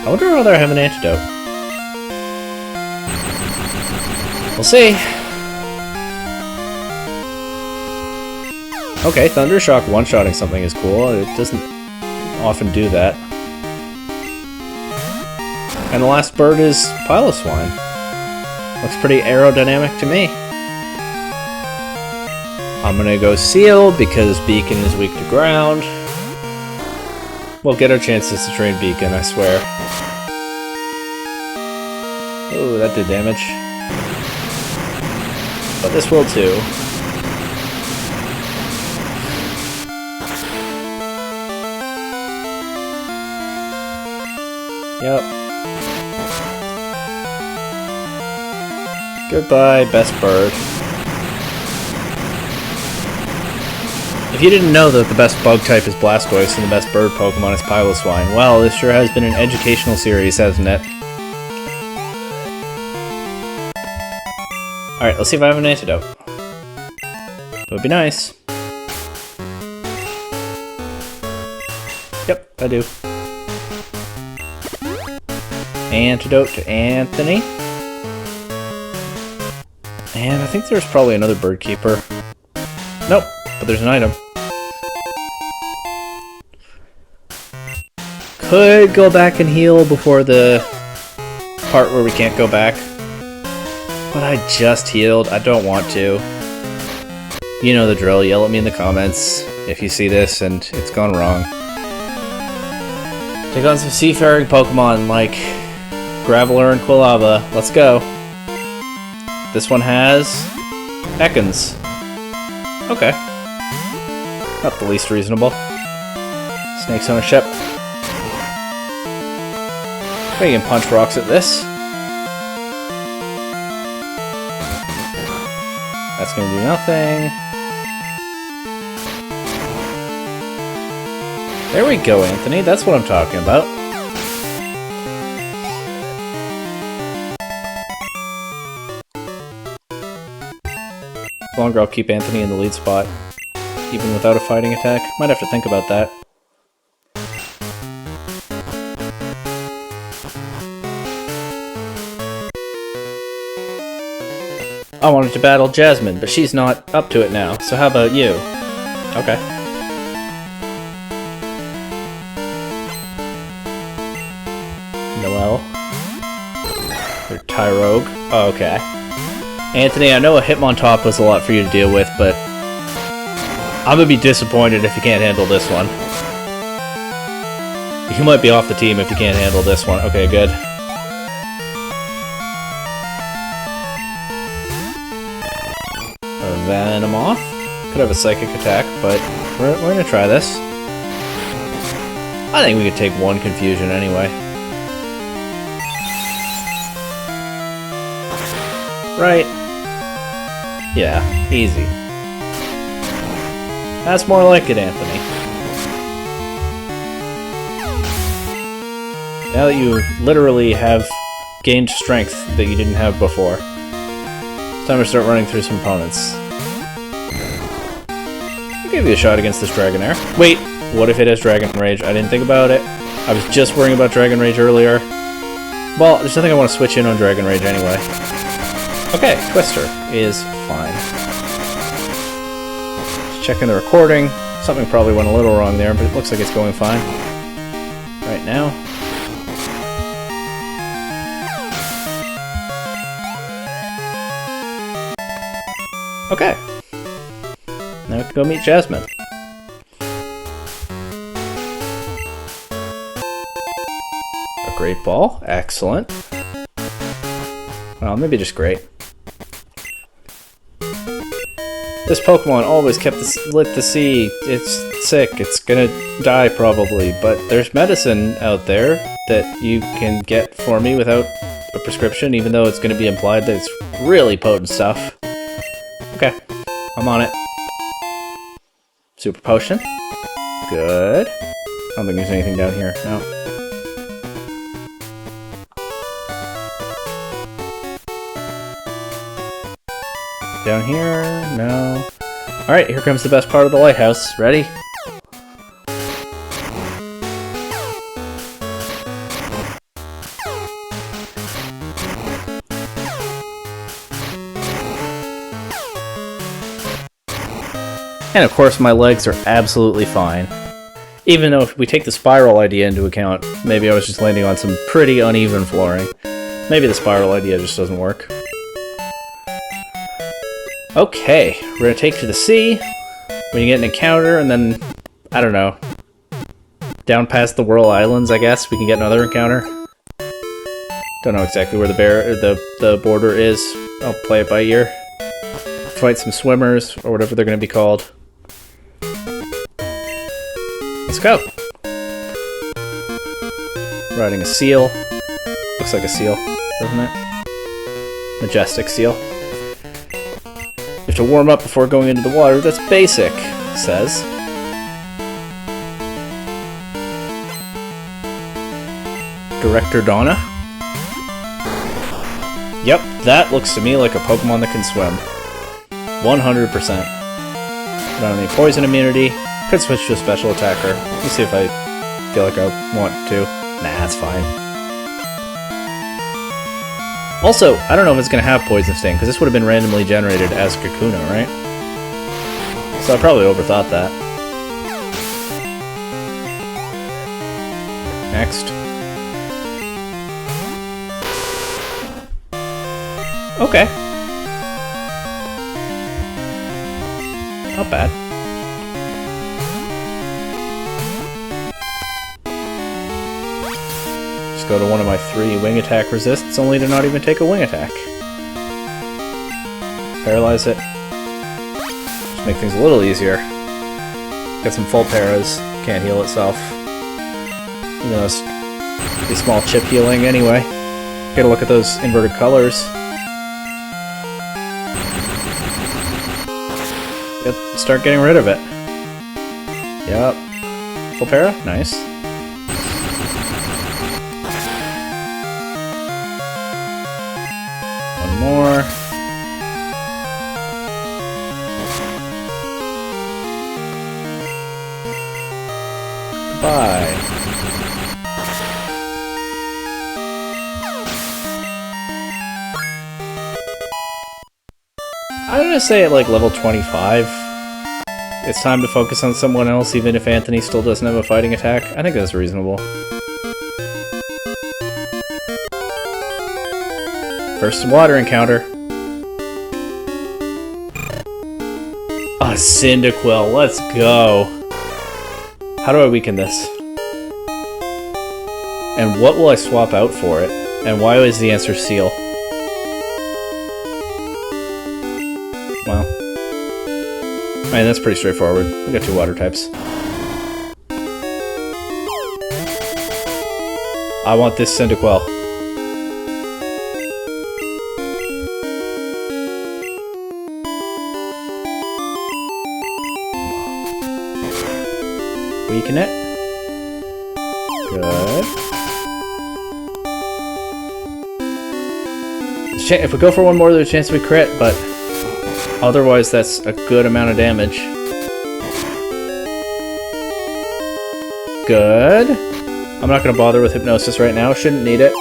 I wonder whether I have an antidote. We'll see. Okay, Thundershock one-shotting something is cool. It doesn't often do that. And the last bird is Piloswine. Looks pretty aerodynamic to me. I'm gonna go Seal because Beacon is weak to ground. We'll get our chances to train Beacon, I swear. Oh, that did damage. But this will too. Yep. Goodbye, best bird. If you didn't know that the best bug type is Blastoise and the best bird Pokemon is Piloswine, well, this sure has been an educational series, hasn't it? Alright, let's see if I have an antidote. It would be nice. Yep, I do. Antidote to Anthony. And I think there's probably another bird keeper. Nope, but there's an item. Could go back and heal before the part where we can't go back. But I just healed. I don't want to. You know the drill. Yell at me in the comments if you see this and it's gone wrong. Take on some seafaring Pokemon like Graveler and Quilava. Let's go. This one has Ekans. Okay. Not the least reasonable. Snakes on a ship. We can punch rocks at this. That's gonna do nothing. There we go, Anthony. That's what I'm talking about. Longer I'll keep Anthony in the lead spot, even without a fighting attack. Might have to think about that. I wanted to battle Jasmine, but she's not up to it now, so how about you? Okay. Noelle. Or Tyrogue. Oh, okay. Anthony, I know a Hitmontop was a lot for you to deal with, but I'm gonna be disappointed if you can't handle this one. You might be off the team if you can't handle this one. Okay, good. A Venomoth. Could have a Psychic attack, but we're gonna try this. I think we could take one Confusion anyway. Right? Yeah, easy. That's more like it, Anthony. Now that you literally have gained strength that you didn't have before, it's time to start running through some opponents. I'll give you a shot against this Dragonair. Wait, what if it has Dragon Rage? I didn't think about it. I was just worrying about Dragon Rage earlier. Well, there's nothing I want to switch in on Dragon Rage anyway. Okay, Twister is fine. Just checking the recording. Something probably went a little wrong there, but it looks like it's going fine. Right now. Okay. Now we can go meet Jasmine. A Great Ball. Excellent. Well, maybe just great. This Pokemon always kept lit to sea. It's sick. It's gonna die probably, but there's medicine out there that you can get for me without a prescription, even though it's gonna be implied that it's really potent stuff. Okay, I'm on it. Super Potion. Good. I don't think there's anything down here. No. Down here? No. Alright, here comes the best part of the lighthouse. Ready? And of course my legs are absolutely fine. Even though if we take the spiral idea into account, maybe I was just landing on some pretty uneven flooring. Maybe the spiral idea just doesn't work. Okay, we're gonna take to the sea. We can get an encounter, and then, I don't know, down past the Whirl Islands, I guess, we can get another encounter. Don't know exactly where the border is. I'll play it by ear. Fight some swimmers, or whatever they're gonna be called. Let's go. Riding a seal. Looks like a seal, doesn't it? Majestic seal. You have to warm up before going into the water. That's basic, it says. Director Donna. Yep, that looks to me like a Pokemon that can swim. 100%. Don't have any poison immunity. Could switch to a special attacker. Let me see if I feel like I want to. Nah, that's fine. Also, I don't know if it's going to have Poison Sting, because this would have been randomly generated as Kakuna, right? So I probably overthought that. Next. Okay. Not bad. Just go to one of my 3 wing attack resists, only to not even take a wing attack. Paralyze it. Just make things a little easier. Got some full paras, can't heal itself. Even though it's pretty small chip healing anyway. Get a look at those inverted colors. Yep, start getting rid of it. Yep. Full para? Nice. One more. Goodbye. I'm gonna say at like level 25, it's time to focus on someone else, even if Anthony still doesn't have a fighting attack. I think that's reasonable. First water encounter. Ah, Cyndaquil, let's go. How do I weaken this? And what will I swap out for it? And why is the answer Seal? Well, I mean, that's pretty straightforward. We got 2 water types. I want this Cyndaquil. Weaken it. Good. If we go for one more, there's a chance we crit, but otherwise that's a good amount of damage. Good. I'm not going to bother with Hypnosis right now. Shouldn't need it.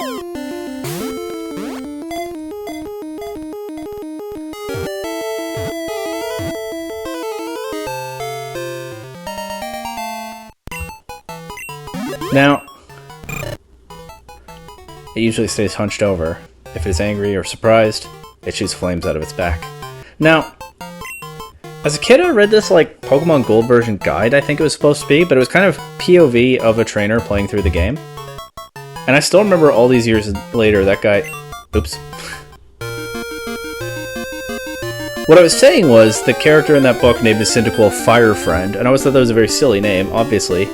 Now, it usually stays hunched over. If it's angry or surprised, it shoots flames out of its back. Now, as a kid I read this like Pokemon Gold version guide, I think it was supposed to be, but it was kind of POV of a trainer playing through the game. And I still remember all these years later, that guy... Oops. What I was saying was, the character in that book named his Cyndaquil Fire Friend, and I always thought that was a very silly name, obviously.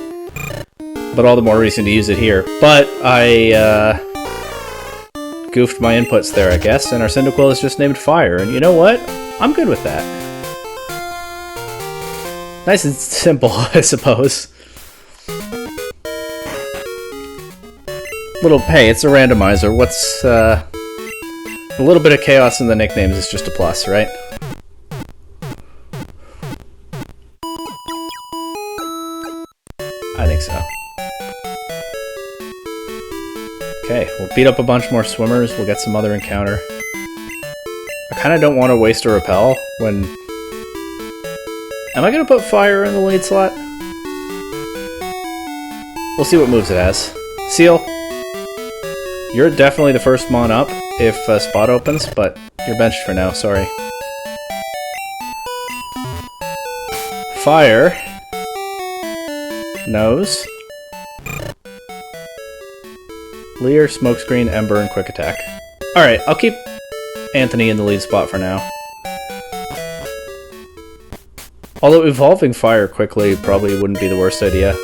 But all the more reason to use it here. But I, goofed my inputs there, I guess, and our Cyndaquil is just named Fire, and you know what? I'm good with that. Nice and simple, I suppose. Hey, it's a randomizer. What's, a little bit of chaos in the nicknames is just a plus, right? I think so. Okay, we'll beat up a bunch more swimmers, we'll get some other encounter. I kinda don't want to waste a repel when... Am I gonna put fire in the lead slot? We'll see what moves it has. Seal. You're definitely the first mon up if a spot opens, but you're benched for now, sorry. Fire. Nose. Leer, Smokescreen, Ember, and Quick Attack. Alright, I'll keep Anthony in the lead spot for now. Although evolving Fire quickly probably wouldn't be the worst idea.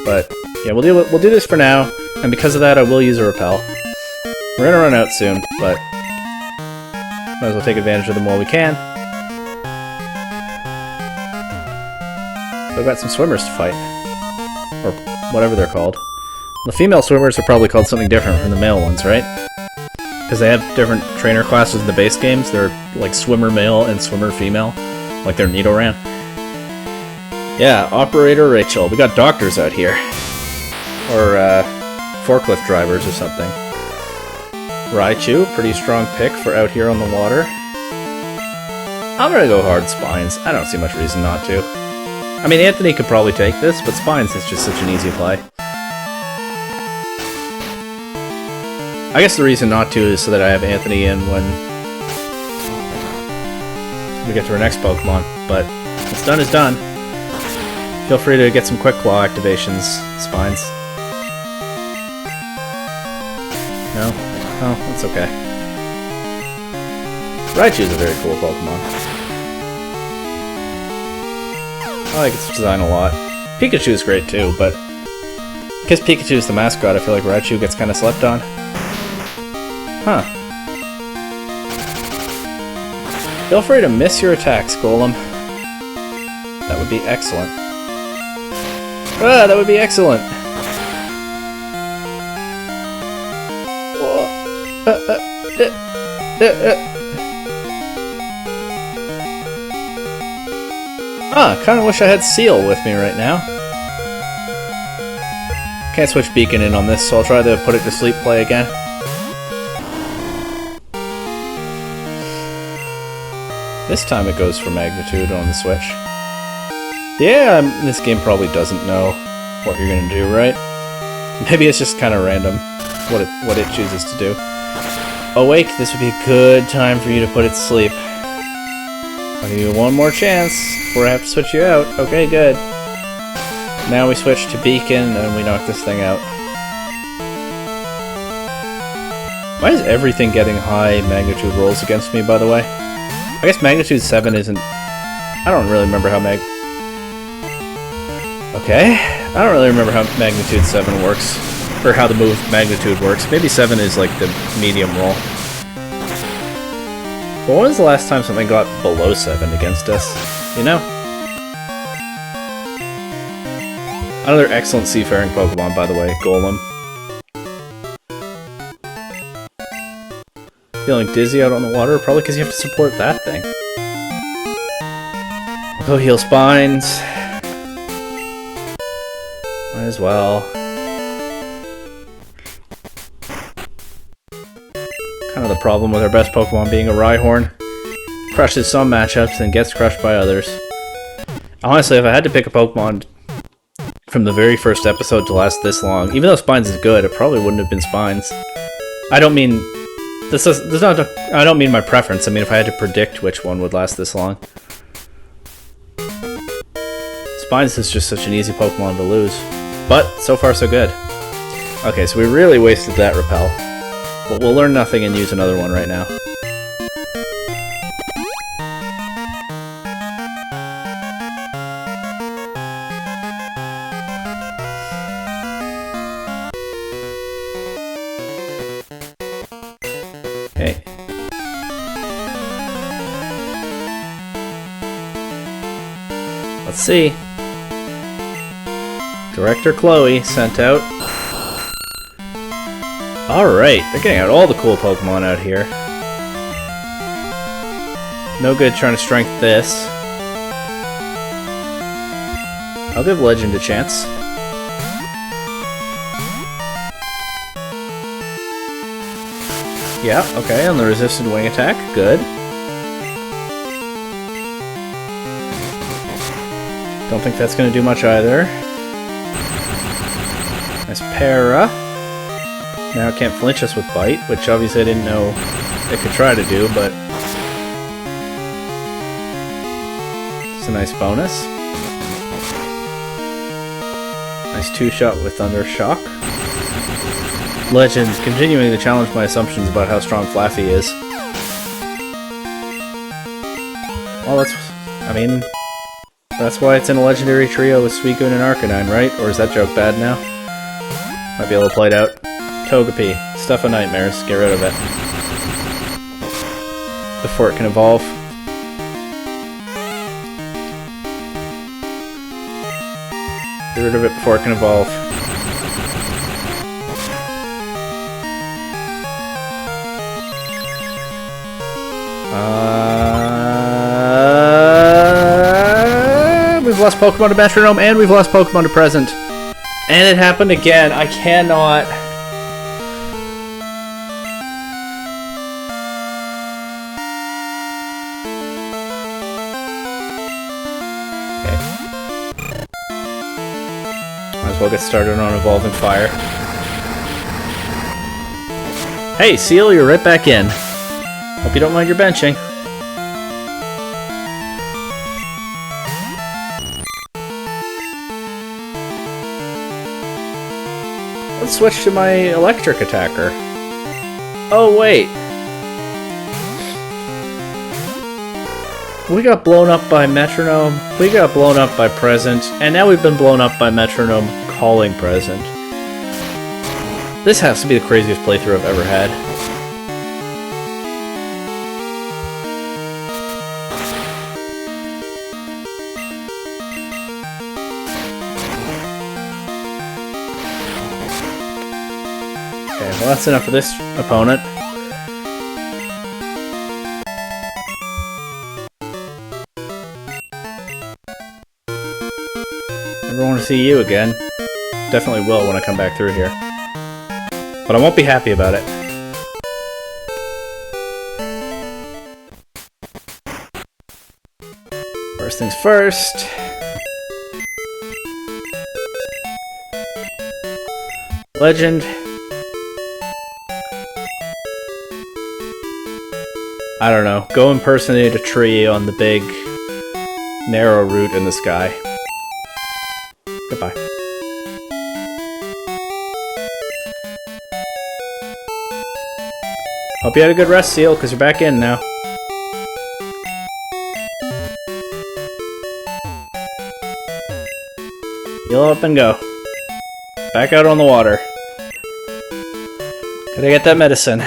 But, yeah, we'll do this for now, and because of that I will use a Repel. We're gonna run out soon, but might as well take advantage of them while we can. We've got some swimmers to fight. Or whatever they're called. The female swimmers are probably called something different from the male ones, right? Because they have different trainer classes in the base games. They're like swimmer male and swimmer female. Like they're Nidoran. Yeah, Operator Rachel. We got doctors out here. Or, forklift drivers or something. Raichu, pretty strong pick for out here on the water. I'm gonna go hard Spines. I don't see much reason not to. I mean, Anthony could probably take this, but Spines is just such an easy play. I guess the reason not to is so that I have Anthony in when we get to our next Pokemon, but what's done is done. Feel free to get some Quick Claw activations, Spines. No? Oh, that's okay. Raichu's a very cool Pokemon. I like its design a lot. Pikachu's great too, but because Pikachu's the mascot, I feel like Raichu gets kind of slept on. Huh. Feel free to miss your attacks, Golem. That would be excellent. Ah, that would be excellent! Kinda wish I had Seal with me right now. Can't switch Beacon in on this, so I'll try to put it to sleep play again. This time it goes for Magnitude on the Switch. Yeah, this game probably doesn't know what you're gonna do, right? Maybe it's just kind of random what it chooses to do. Awake, this would be a good time for you to put it to sleep. I'll give you one more chance before I have to switch you out. Okay, good. Now we switch to Beacon and we knock this thing out. Why is everything getting high magnitude rolls against me, by the way? I guess magnitude 7 isn't... I don't really remember how Okay. I don't really remember how magnitude 7 works. Or how the move magnitude works. Maybe 7 is like the medium roll. But when was the last time something got below 7 against us? You know? Another excellent seafaring Pokemon, by the way, Golem. Feeling dizzy out on the water? Probably because you have to support that thing. I'll go heal spines. Might as well. Kind of the problem with our best Pokemon being a Rhyhorn. Crushes some matchups and gets crushed by others. Honestly, if I had to pick a Pokemon from the very first episode to last this long, even though Spines is good, it probably wouldn't have been Spines. I don't mean... I don't mean my preference. I mean if I had to predict which one would last this long. Spines is just such an easy Pokemon to lose. But, so far so good. Okay, so we really wasted that Repel. But we'll learn nothing and use another one right now. Okay. Let's see. Director Chloe sent out. Alright, they're getting out all the cool Pokemon out here. No good trying to strength this. I'll give Legend a chance. Yeah, okay, on the resisted wing attack, good. Don't think that's gonna do much either. Nice Para. Now it can't flinch us with Bite, which obviously I didn't know it could try to do, but it's a nice bonus. Nice 2-shot with Thunder Shock. Legend, continuing to challenge my assumptions about how strong Flaffy is. Well, that's why it's in a legendary trio with Suicune and Arcanine, right? Or is that joke bad now? Might be a little played out. Togepi, Stuff of Nightmares, get rid of it. Before it can evolve. Get rid of it before it can evolve. We've lost Pokemon to Metronome, and we've lost Pokemon to Present. And it happened again. I cannot... Okay. Might as well get started on Evolving Fire. Hey, Seal, you're right back in. Hope you don't mind your benching. Let's switch to my electric attacker. Oh, wait. We got blown up by Metronome, we got blown up by Present, and now we've been blown up by Metronome calling Present. This has to be the craziest playthrough I've ever had. Well, that's enough for this opponent. Never want to see you again. Definitely will when I come back through here. But I won't be happy about it. First things first. Legend. I don't know. Go impersonate a tree on the big, narrow route in the sky. Goodbye. Hope you had a good rest, Seal, because you're back in now. Heal up and go. Back out on the water. Gotta get that medicine.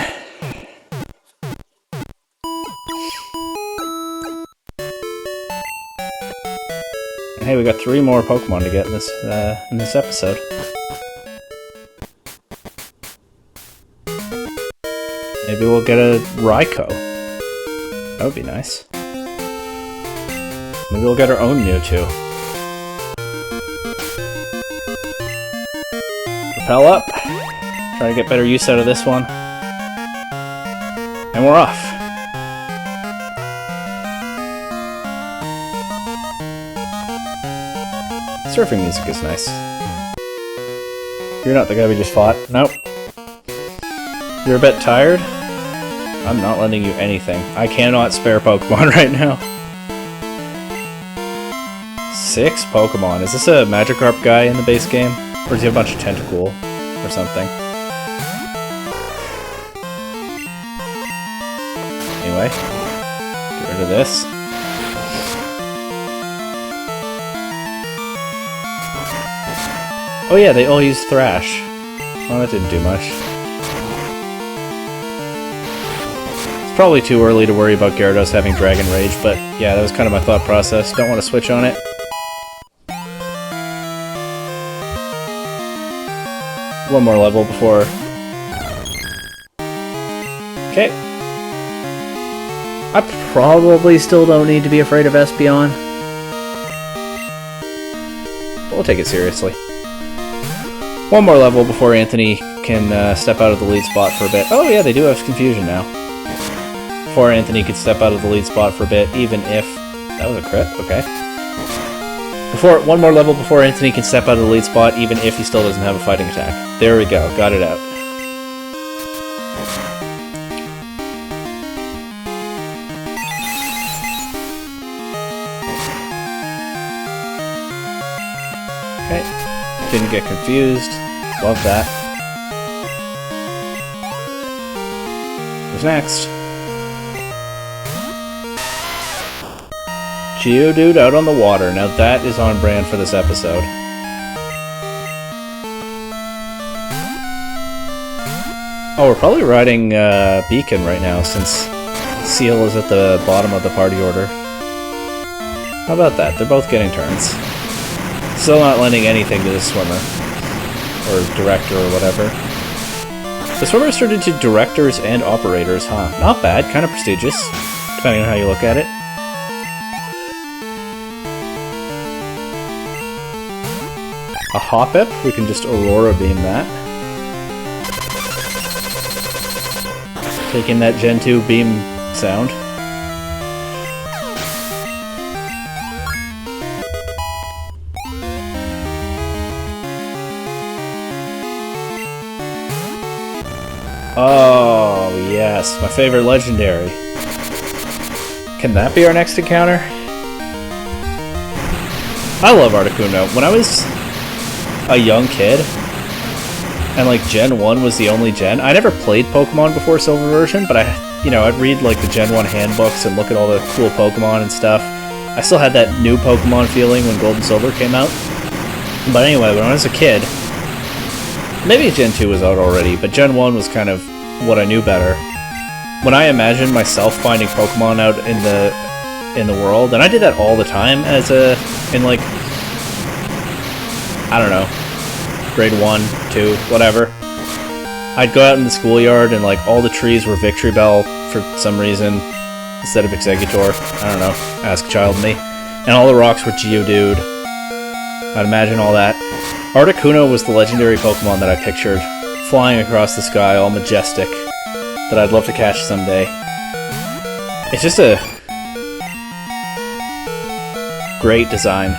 And hey, we got 3 more Pokemon to get in this episode. Maybe we'll get a Raikou. That would be nice. Maybe we'll get our own Mewtwo. Propel up. Try to get better use out of this one. And we're off. Surfing music is nice. You're not the guy we just fought. Nope. You're a bit tired? I'm not lending you anything. I cannot spare Pokemon right now. 6 Pokemon. Is this a Magikarp guy in the base game? Or does he have a bunch of Tentacool or something? Anyway, get rid of this. Oh yeah, they all use Thrash. Well, that didn't do much. It's probably too early to worry about Gyarados having Dragon Rage, but yeah, that was kind of my thought process. Don't want to switch on it. One more level before... Okay. I probably still don't need to be afraid of Espeon. But we'll take it seriously. One more level before Anthony can step out of the lead spot for a bit. Oh yeah, they do have Confusion now. Before Anthony could step out of the lead spot for a bit, even if... That was a crit, okay. One more level before Anthony can step out of the lead spot, even if he still doesn't have a fighting attack. There we go, got it out. Okay, didn't get confused. Love that. Who's next? Geodude out on the water. Now that is on brand for this episode. Oh, we're probably riding Beacon right now since Seal is at the bottom of the party order. How about that? They're both getting turns. Still not lending anything to this swimmer. Or director or whatever. The swimmers turned into directors and operators, huh? Not bad, kind of prestigious, depending on how you look at it. A Hoppip, we can just Aurora Beam that. Take in that Gen 2 beam sound. Oh, yes, my favorite legendary. Can that be our next encounter? I love Articuno. When I was a young kid, and like Gen 1 was the only gen, I never played Pokemon before Silver version, but I'd read like the Gen 1 handbooks and look at all the cool Pokemon and stuff. I still had that new Pokemon feeling when Gold and Silver came out. But anyway, when I was a kid, maybe Gen 2 was out already, but Gen 1 was kind of what I knew better. When I imagined myself finding Pokemon out in the world, and I did that all the time I don't know, grade 1, 2, whatever. I'd go out in the schoolyard and like all the trees were Victory Bell for some reason instead of Exeggutor. I don't know, ask child me. And all the rocks were Geodude. I'd imagine all that. Articuno was the legendary Pokemon that I pictured, flying across the sky, all majestic, that I'd love to catch someday. It's just a great design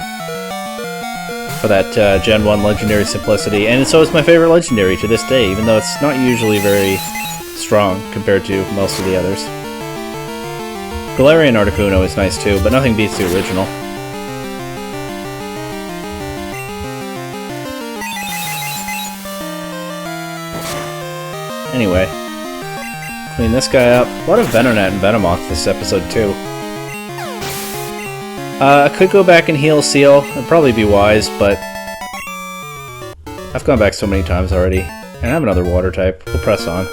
for that Gen 1 legendary simplicity, and so it's my favorite legendary to this day, even though it's not usually very strong compared to most of the others. Galarian Articuno is nice too, but nothing beats the original. Anyway, Clean this guy up. A lot of Venonat and Venomoth this episode, too. I could go back and heal Seal. It'd probably be wise, but I've gone back so many times already. And I have another water type. We'll press on.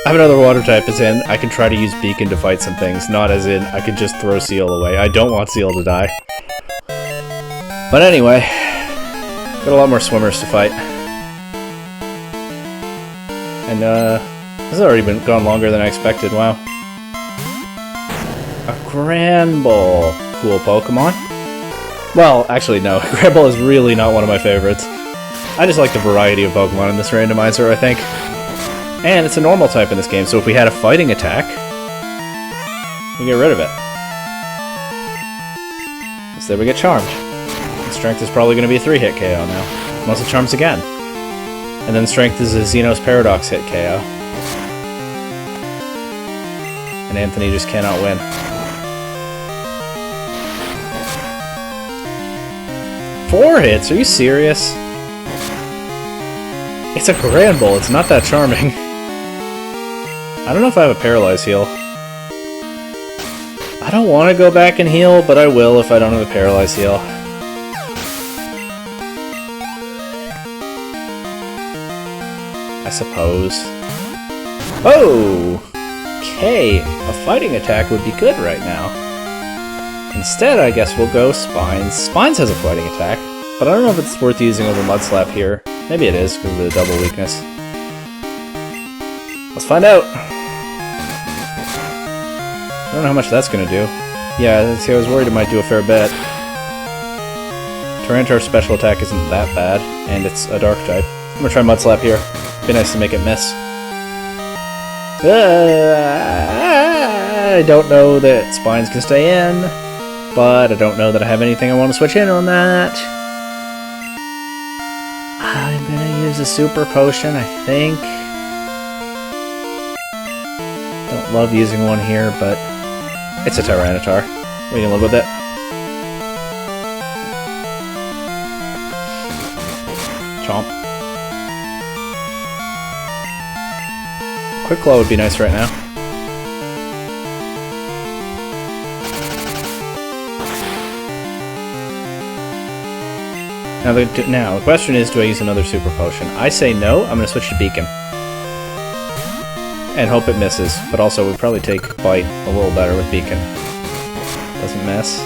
I have another water type as in I can try to use Beacon to fight some things, not as in I can just throw Seal away. I don't want Seal to die. But anyway, got a lot more swimmers to fight. And this has already gone longer than I expected, wow. A Granbull. Cool Pokemon. Well, actually no, Granbull is really not one of my favorites. I just like the variety of Pokemon in this randomizer, I think. And it's a normal type in this game, so if we had a fighting attack, we get rid of it. Instead we get Charmed. And Strength is probably going to be a 3-hit KO now, unless it Charms again. And then Strength is a Xenos Paradox hit KO. And Anthony just cannot win. Four hits? Are you serious? It's a Granbull, it's not that charming. I don't know if I have a Paralyze heal. I don't want to go back and heal, but I will if I don't have a Paralyze heal. I suppose. Oh! Okay, a fighting attack would be good right now. Instead, I guess we'll go Spines. Spines has a fighting attack, but I don't know if it's worth using over Mud Slap here. Maybe it is, because of the double weakness. Let's find out! I don't know how much that's going to do. Yeah, see, I was worried it might do a fair bit. Tyranitar's special attack isn't that bad, and it's a dark type. I'm going to try Mud Slap here. Be nice to make it miss. I don't know that Spines can stay in, but I don't know that I have anything I want to switch in on that. I'm gonna use a Super Potion, I think. Don't love using one here, but it's a Tyranitar. We can live with it. Chomp. Quick Claw would be nice right now. Now, the question is, do I use another Super Potion? I say no, I'm going to switch to Beacon. And hope it misses, but also would probably take Bite a little better with Beacon. Doesn't miss.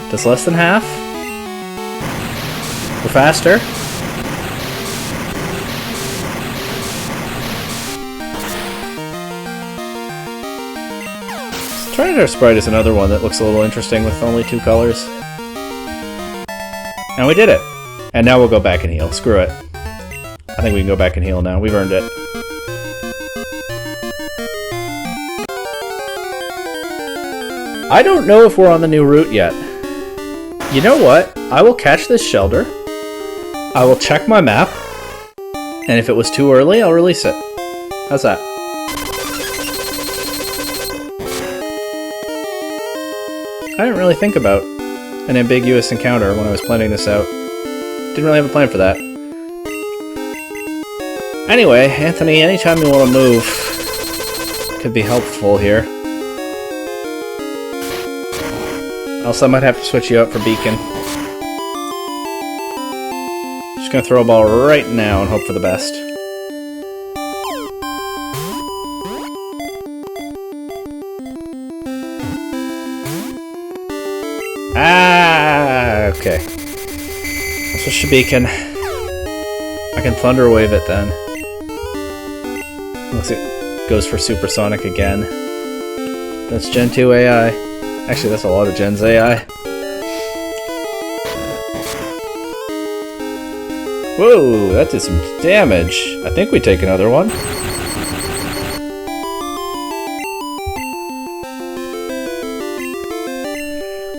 Does less than half? We're faster. Tyranitar Sprite is another one that looks a little interesting with only 2 colors. And we did it! And now we'll go back and heal. Screw it. I think we can go back and heal now. We've earned it. I don't know if we're on the new route yet. You know what? I will catch this Shelter. I will check my map. And if it was too early, I'll release it. How's that? I didn't really think about an ambiguous encounter when I was planning this out. Didn't really have a plan for that. Anyway, Anthony, anytime you want to move could be helpful here. Else I might have to switch you out for Beacon. Just gonna throw a ball right now and hope for the best. Ah, okay. I'll switch to Beacon. I can Thunder Wave it then. Unless it goes for Supersonic again. That's Gen 2 AI. Actually, that's a lot of Gen's AI. Whoa, that did some damage. I think we take another one.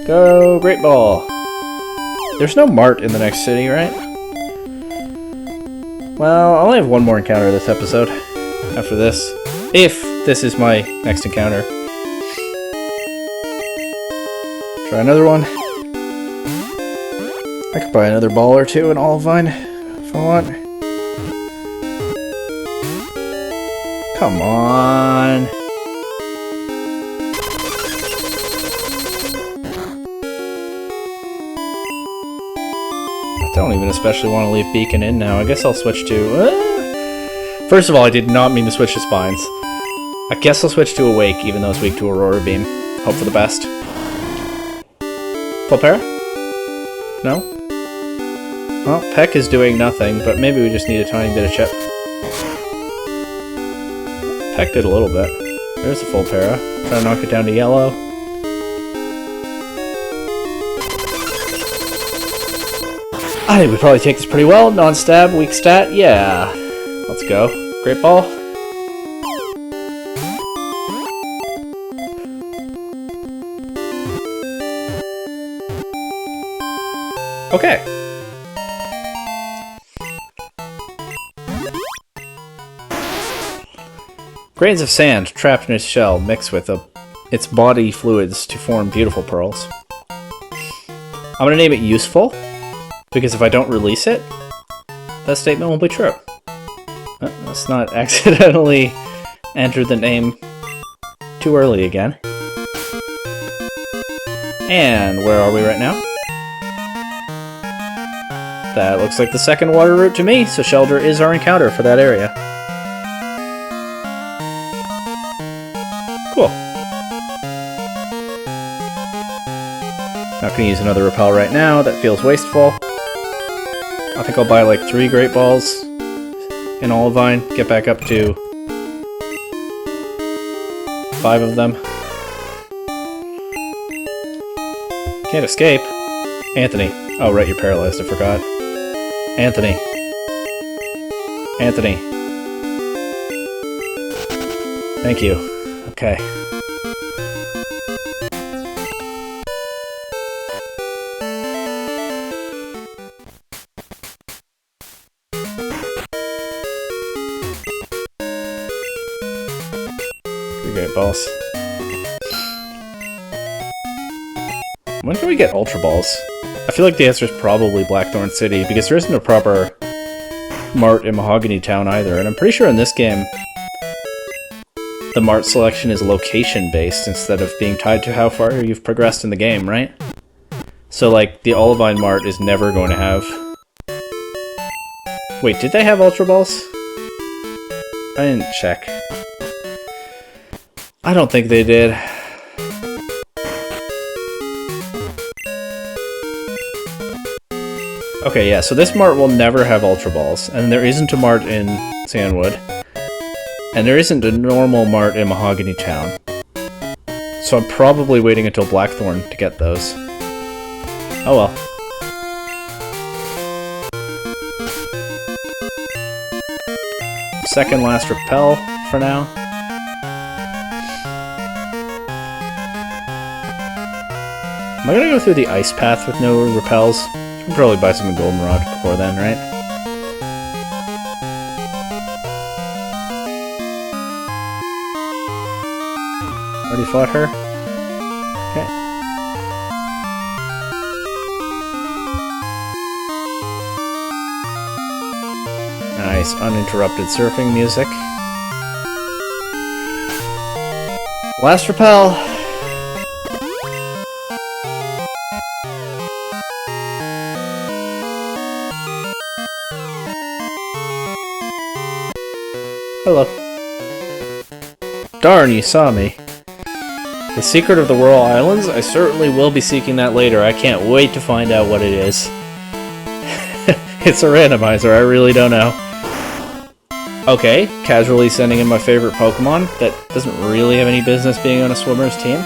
Go, Great Ball! There's no Mart in the next city, right? Well, I'll only have one more encounter this episode. After this. If this is my next encounter. Try another one. I could buy another ball or two in Olivine if I want. Come on. I don't even especially want to leave Beacon in now. I guess I'll switch to... First of all, I did not mean to switch to Spines. I guess I'll switch to Awake, even though it's weak to Aurora Beam. Hope for the best. Full para? No? Well, Peck is doing nothing, but maybe we just need a tiny bit of chip. Peck did a little bit. There's the full para. Try to knock it down to yellow. I think we probably take this pretty well. Non-stab, weak stat, yeah. Let's go. Great ball. Okay. Grains of sand trapped in its shell mix with its body fluids to form beautiful pearls. I'm gonna name it Useful, because if I don't release it, that statement will be true. Let's not accidentally enter the name too early again. And where are we right now? That looks like the second water route to me, so Shelter is our encounter for that area. Cool. Not gonna use another repel right now, that feels wasteful. I think I'll buy like 3 Great Balls in Olivine, get back up to 5 of them. Can't escape. Anthony. Oh, right, you're paralyzed, I forgot. Anthony. Anthony. Thank you. Okay. Great Balls. When can we get Ultra Balls? I feel like the answer is probably Blackthorn City, because there isn't a proper mart in Mahogany Town either, and I'm pretty sure in this game the mart selection is location-based instead of being tied to how far you've progressed in the game, right? So, like, the Olivine mart is never going to have... Wait, did they have Ultra Balls? I didn't check. I don't think they did. Okay, yeah, so this mart will never have Ultra Balls, and there isn't a mart in Cianwood, and there isn't a normal mart in Mahogany Town. So I'm probably waiting until Blackthorn to get those. Oh well. Second last repel for now. Am I gonna go through the ice path with no repels? I can probably buy some Goldenrod before then, right? Already fought her? Okay. Nice, uninterrupted surfing music. Last repel! Hello. Darn, you saw me. The secret of the Whirl Islands? I certainly will be seeking that later. I can't wait to find out what it is. It's a randomizer, I really don't know. Okay, casually sending in my favorite Pokemon that doesn't really have any business being on a swimmer's team.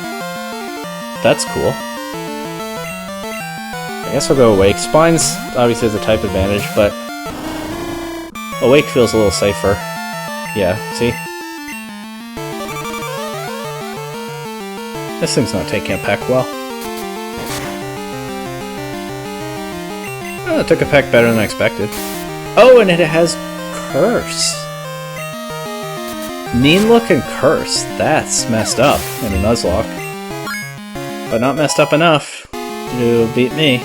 That's cool. I guess I'll go Awake. Spines obviously has a type advantage, but Awake feels a little safer. Yeah, see? This thing's not taking a peck well. Oh, it took a peck better than I expected. Oh, and it has Curse. Mean Look and Curse. That's messed up in a Nuzlocke. But not messed up enough to beat me.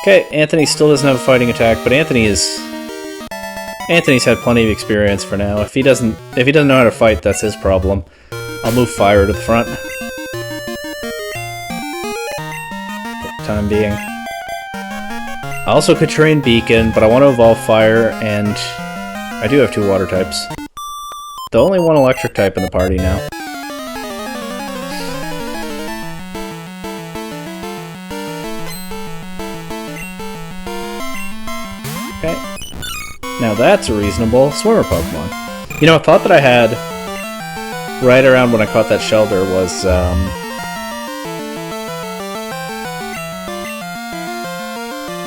Okay, Anthony still doesn't have a fighting attack, but Anthony is Anthony's had plenty of experience for now. If he doesn't know how to fight, that's his problem. I'll move fire to the front. For the time being. I also could train Beacon, but I want to evolve fire, and I do have 2 water types. The only one electric type in the party now. Okay. Now that's a reasonable swimmer Pokemon. You know, a thought that I had right around when I caught that Shelder was,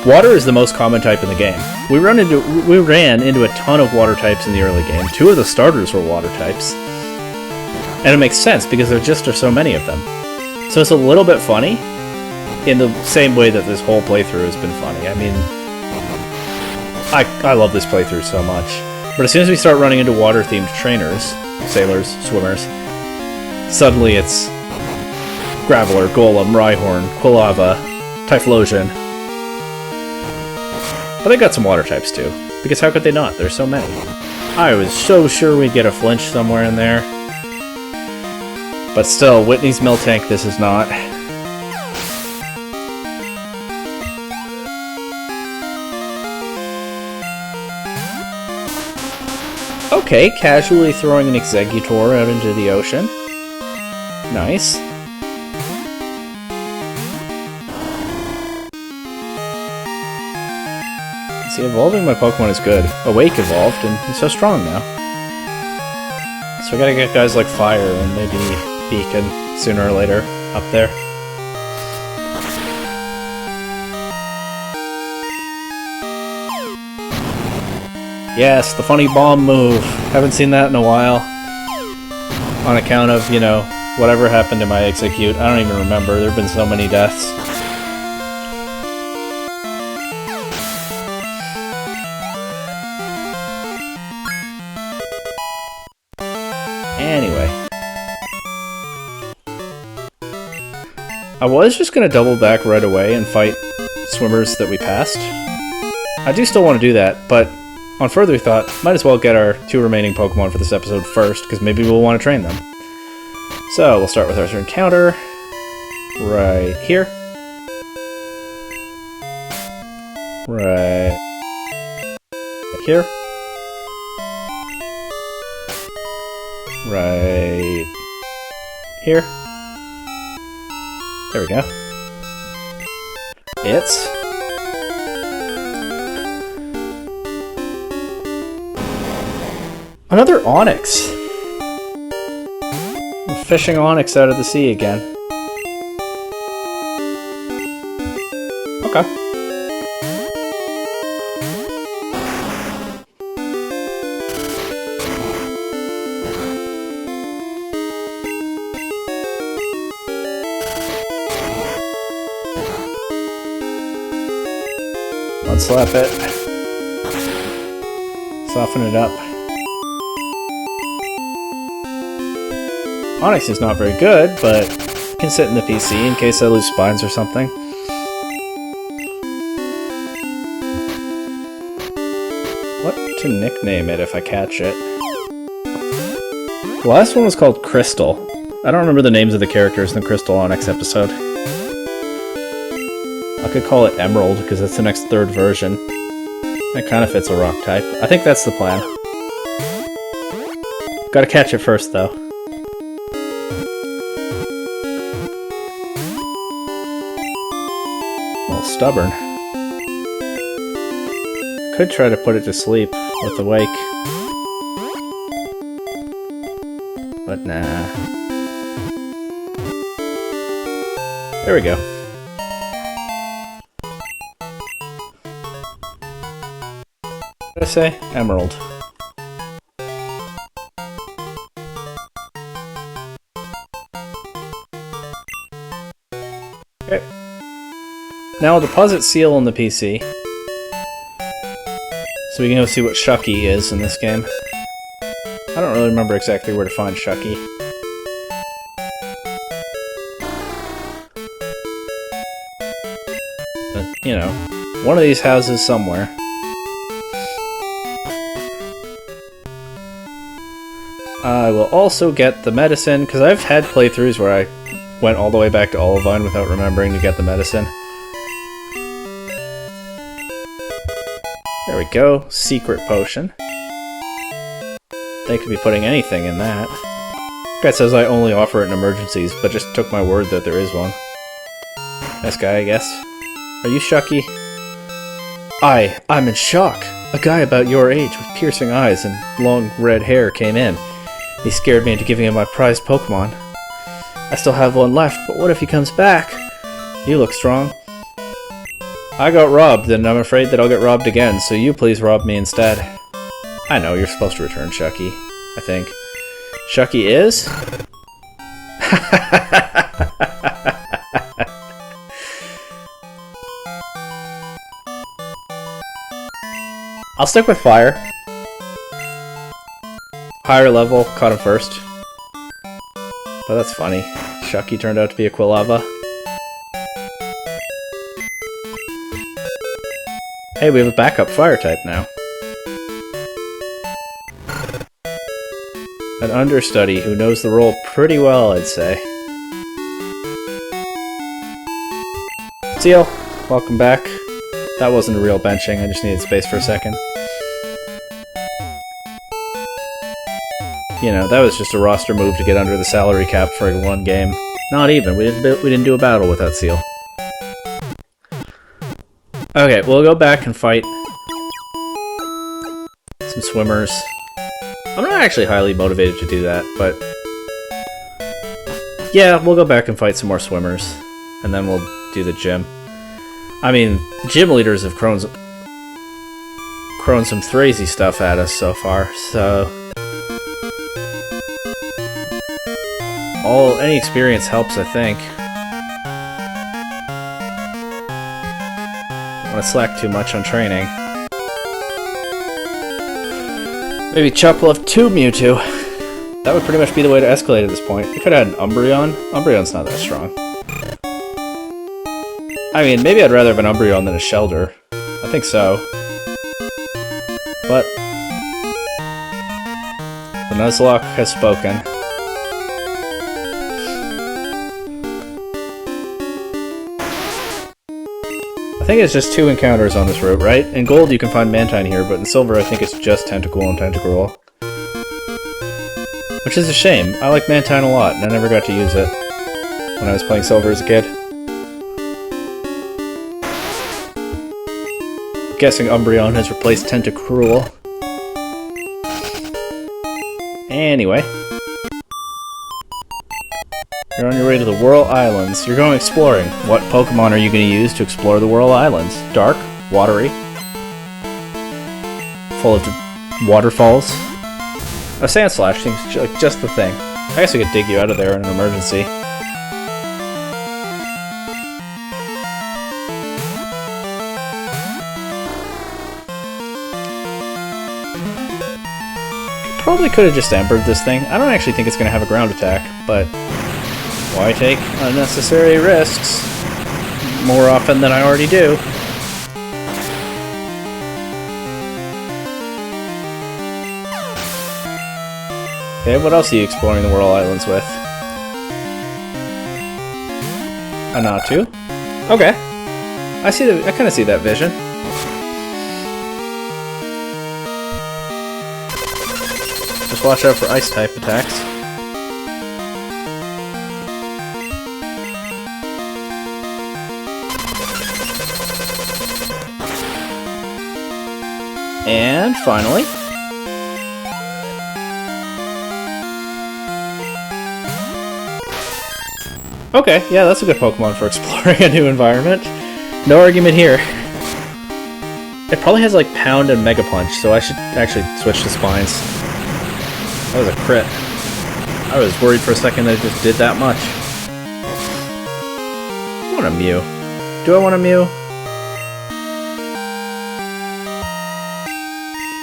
water is the most common type in the game. We ran into a ton of water types in the early game. 2 of the starters were water types. And it makes sense because there just are so many of them. So it's a little bit funny in the same way that this whole playthrough has been funny. I mean, I love this playthrough so much. But as soon as we start running into water-themed trainers, sailors, swimmers, suddenly it's Graveler, Golem, Rhyhorn, Quilava, Typhlosion. But they got some water types too, because how could they not? There's so many. I was so sure we'd get a flinch somewhere in there. But still, Whitney's Miltank, this is not. Okay, casually throwing an Exeggutor out into the ocean. Nice. See, evolving my Pokemon is good. Awake evolved, and he's so strong now. So I gotta get guys like Fire and maybe Beacon sooner or later up there. Yes, the funny bomb move. Haven't seen that in a while. On account of, you know, whatever happened to my Exeggcute. I don't even remember. There have been so many deaths. Anyway. I was just gonna double back right away and fight swimmers that we passed. I do still want to do that, but on further thought, might as well get our 2 remaining Pokemon for this episode first, because maybe we'll want to train them. So, we'll start with our encounter right here. Right here. Right here. There we go. It's another Onyx. I'm fishing Onyx out of the sea again. Okay. Let's slap it. Soften it up. Onyx is not very good, but can sit in the PC in case I lose spines or something. What to nickname it if I catch it? The last one was called Crystal. I don't remember the names of the characters in the Crystal Onyx episode. I could call it Emerald, because that's the next 3rd version. That kind of fits a rock type. I think that's the plan. Gotta catch it first, though. Stubborn. Could try to put it to sleep with the wake. But nah. There we go. What did I say? Emerald. Okay. Now I'll deposit Seal on the PC, so we can go see what Shucky is in this game. I don't really remember exactly where to find Shucky. But, you know, one of these houses somewhere. I will also get the medicine, because I've had playthroughs where I went all the way back to Olivine without remembering to get the medicine. There we go. Secret potion. They could be putting anything in that. Guy says I only offer it in emergencies, but just took my word that there is one. Nice guy, I guess. Are you Shucky? I'm in shock. A guy about your age with piercing eyes and long red hair came in. He scared me into giving him my prized Pokemon. I still have one left, but what if he comes back? You look strong. I got robbed, and I'm afraid that I'll get robbed again, so you please rob me instead. I know, you're supposed to return Shucky, I think. Shucky is? I'll stick with fire. Higher level, caught him first. But that's funny. Shucky turned out to be a Quilava. Hey, we have a backup fire type now. An understudy who knows the role pretty well, I'd say. Seal, welcome back. That wasn't a real benching, I just needed space for a second. You know, that was just a roster move to get under the salary cap for one game. Not even, we didn't do a battle with that Seal. Okay, we'll go back and fight some swimmers. I'm not actually highly motivated to do that, but yeah, we'll go back and fight some more swimmers, and then we'll do the gym. I mean, gym leaders have thrown some crazy stuff at us so far, so any experience helps, I think. Don't want to slack too much on training. Maybe Chuck will have 2 Mewtwo. That would pretty much be the way to escalate at this point. We could have had an Umbreon. Umbreon's not that strong. I mean, maybe I'd rather have an Umbreon than a Shelder. I think so. But the Nuzlocke has spoken. I think it's just 2 encounters on this route, right? In Gold you can find Mantine here, but in Silver I think it's just Tentacool and Tentacruel. Which is a shame. I like Mantine a lot, and I never got to use it when I was playing Silver as a kid. I'm guessing Umbreon has replaced Tentacruel. Anyway. You're on your way to the Whirl Islands. You're going exploring. What Pokemon are you going to use to explore the Whirl Islands? Dark? Watery? Full of waterfalls? A Sandslash seems like just the thing. I guess I could dig you out of there in an emergency. Probably could have just Embered this thing. I don't actually think it's going to have a ground attack, but why take unnecessary risks more often than I already do? Okay, what else are you exploring the Whirl Islands with? A Natu? Okay. I kind of see that vision. Just watch out for Ice-type attacks. And finally, okay, yeah, that's a good Pokemon for exploring a new environment. No argument here. It probably has like Pound and Mega Punch, so I should actually switch to Spines. That was a crit. I was worried for a second that it just did that much. I want a Mew. Do I want a Mew?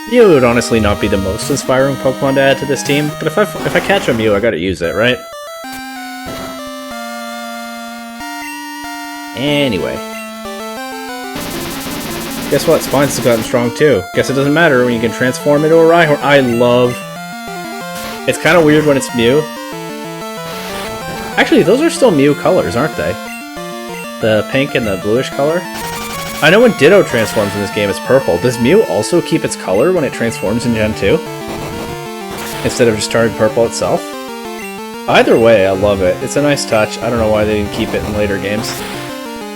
Mew would honestly not be the most inspiring Pokemon to add to this team, but if I catch a Mew, I gotta use it, right? Anyway. Guess what? Spines has gotten strong too. Guess it doesn't matter when you can transform into a Rhyhorn. I love It's kind of weird when it's Mew. Actually, those are still Mew colors, aren't they? The pink and the bluish color? I know when Ditto transforms in this game, it's purple. Does Mew also keep its color when it transforms in Gen 2? Instead of just turning purple itself? Either way, I love it. It's a nice touch. I don't know why they didn't keep it in later games.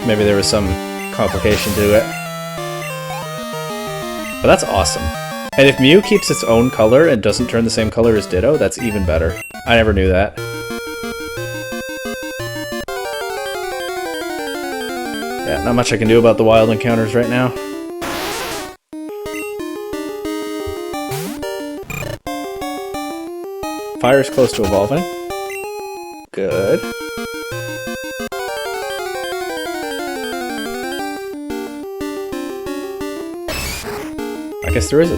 Maybe there was some complication to it. But that's awesome. And if Mew keeps its own color and doesn't turn the same color as Ditto, that's even better. I never knew that. Yeah, not much I can do about the wild encounters right now. Fire's close to evolving. Good. I guess there is a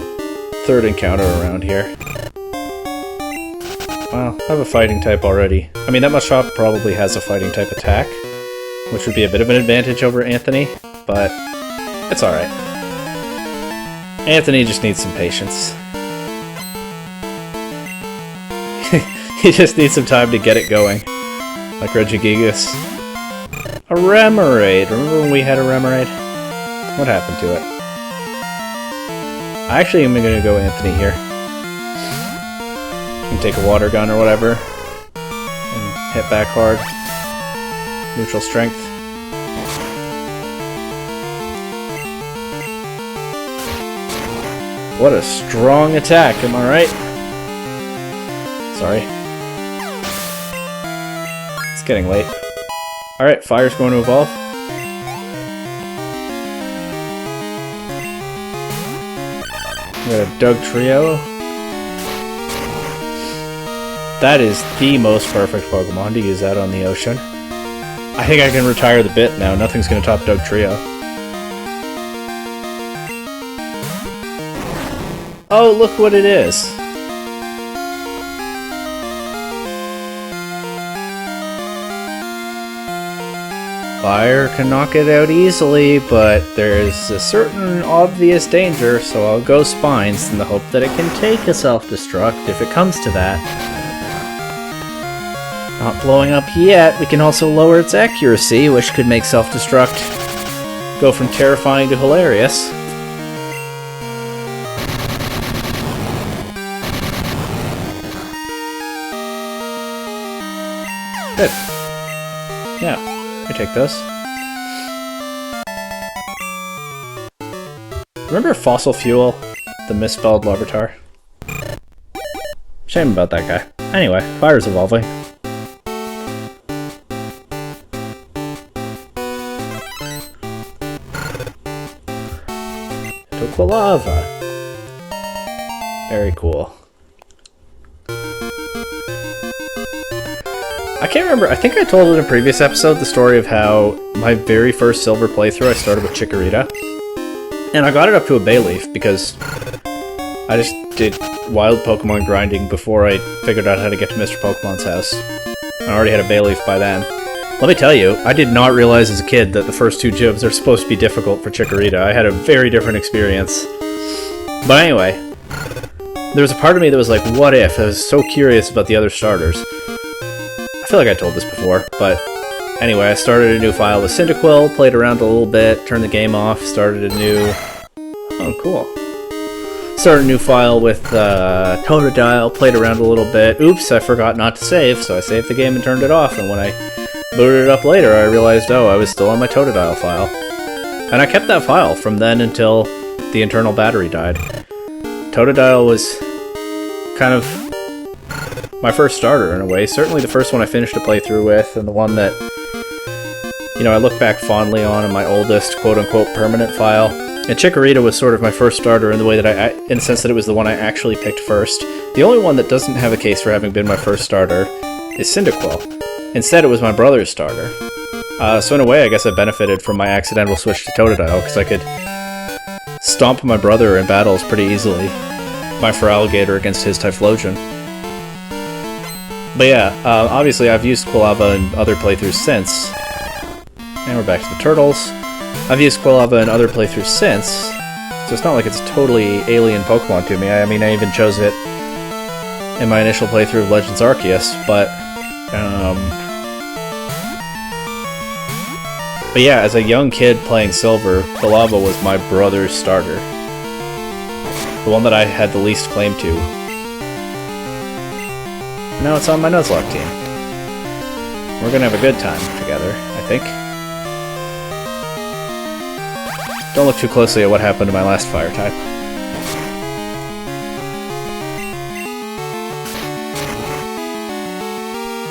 third encounter around here. Well, I have a fighting type already. I mean, that Machop probably has a fighting type attack, which would be a bit of an advantage over Anthony, but it's alright. Anthony just needs some patience. He just needs some time to get it going. Like Regigigas. A Remoraid! Remember when we had a Remoraid? What happened to it? I actually am gonna go Anthony here. And take a water gun or whatever. And hit back hard. Neutral strength. What a strong attack, am I right? Sorry. It's getting late. Alright, Fire's going to evolve. We got a Doug Trio. That is the most perfect Pokemon to use out on the ocean. I think I can retire the bit now. Nothing's going to top Doug Trio. Oh, look what it is. Fire can knock it out easily, but there's a certain obvious danger, so I'll go Spines in the hope that it can take a self-destruct if it comes to that. Not blowing up yet, we can also lower its accuracy, which could make self-destruct go from terrifying to hilarious. Good. Yeah. I take those. Remember Fossil Fuel? The misspelled Larvitar? Shame about that guy. Anyway, Fire's evolving. Toquilava. Very cool. I can't remember, I think I told in a previous episode the story of how my very first Silver playthrough I started with Chikorita. And I got it up to a Bayleaf because I just did wild Pokemon grinding before I figured out how to get to Mr. Pokemon's house. I already had a Bayleaf by then. Let me tell you, I did not realize as a kid that the first two gyms are supposed to be difficult for Chikorita. I had a very different experience. But anyway, there was a part of me that was like, what if? I was so curious about the other starters. I feel like I told this before, but anyway, I started a new file with Cyndaquil, played around a little bit, turned the game off, started a new... Oh, cool. Started a new file with Totodile, played around a little bit. Oops, I forgot not to save, so I saved the game and turned it off, and when I booted it up later, I realized, oh, I was still on my Totodile file. And I kept that file from then until the internal battery died. Totodile was kind of my first starter in a way. Certainly the first one I finished a playthrough with, and the one that, you know, I look back fondly on in my oldest quote-unquote permanent file. And Chikorita was sort of my first starter in the way that in the sense that it was the one I actually picked first. The only one that doesn't have a case for having been my first starter is Cyndaquil. Instead, it was my brother's starter. So in a way, I guess I benefited from my accidental switch to Totodile, because I could stomp my brother in battles pretty easily. My Feraligatr against his Typhlosion. But yeah, obviously I've used Quilava in other playthroughs since. And we're back to the turtles. I've used Quilava in other playthroughs since, so it's not like it's a totally alien Pokemon to me. I mean, I even chose it in my initial playthrough of Legends Arceus, but yeah, as a young kid playing Silver, Quilava was my brother's starter. The one that I had the least claim to. Now it's on my Nuzlocke team. We're gonna have a good time together, I think. Don't look too closely at what happened to my last fire type.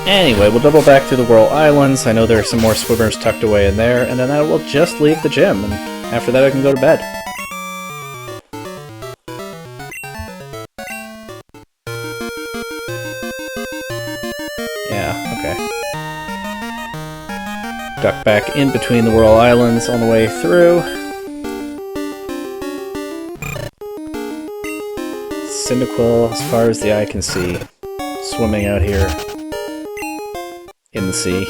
Anyway, we'll double back through the Whirl Islands. I know there are some more swimmers tucked away in there, and then I will just leave the gym, and after that I can go to bed. Yeah, okay. Duck back in between the Whirl Islands on the way through. Cyndaquil, as far as the eye can see, swimming out here in the sea.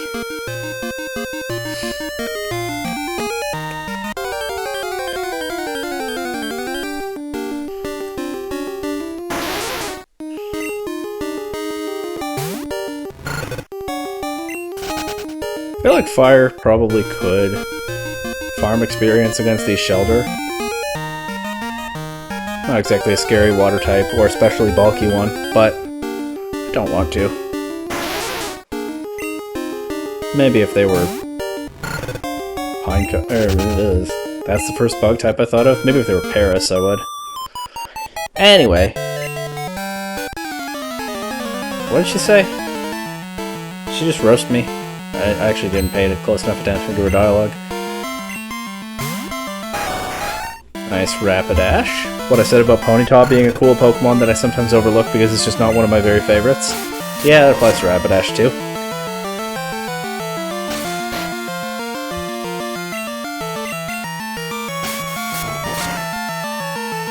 I feel like fire probably could farm experience against these Shelder. Not exactly a scary water type or especially bulky one, but I don't want to. Maybe if they were that's the first bug type I thought of. Maybe if they were Paris, I would. Anyway. What did she say? Did she just roast me? I actually didn't pay close enough attention to her dialogue. Nice Rapidash. What I said about Ponyta being a cool Pokemon that I sometimes overlook because it's just not one of my very favorites. Yeah, that applies to Rapidash too.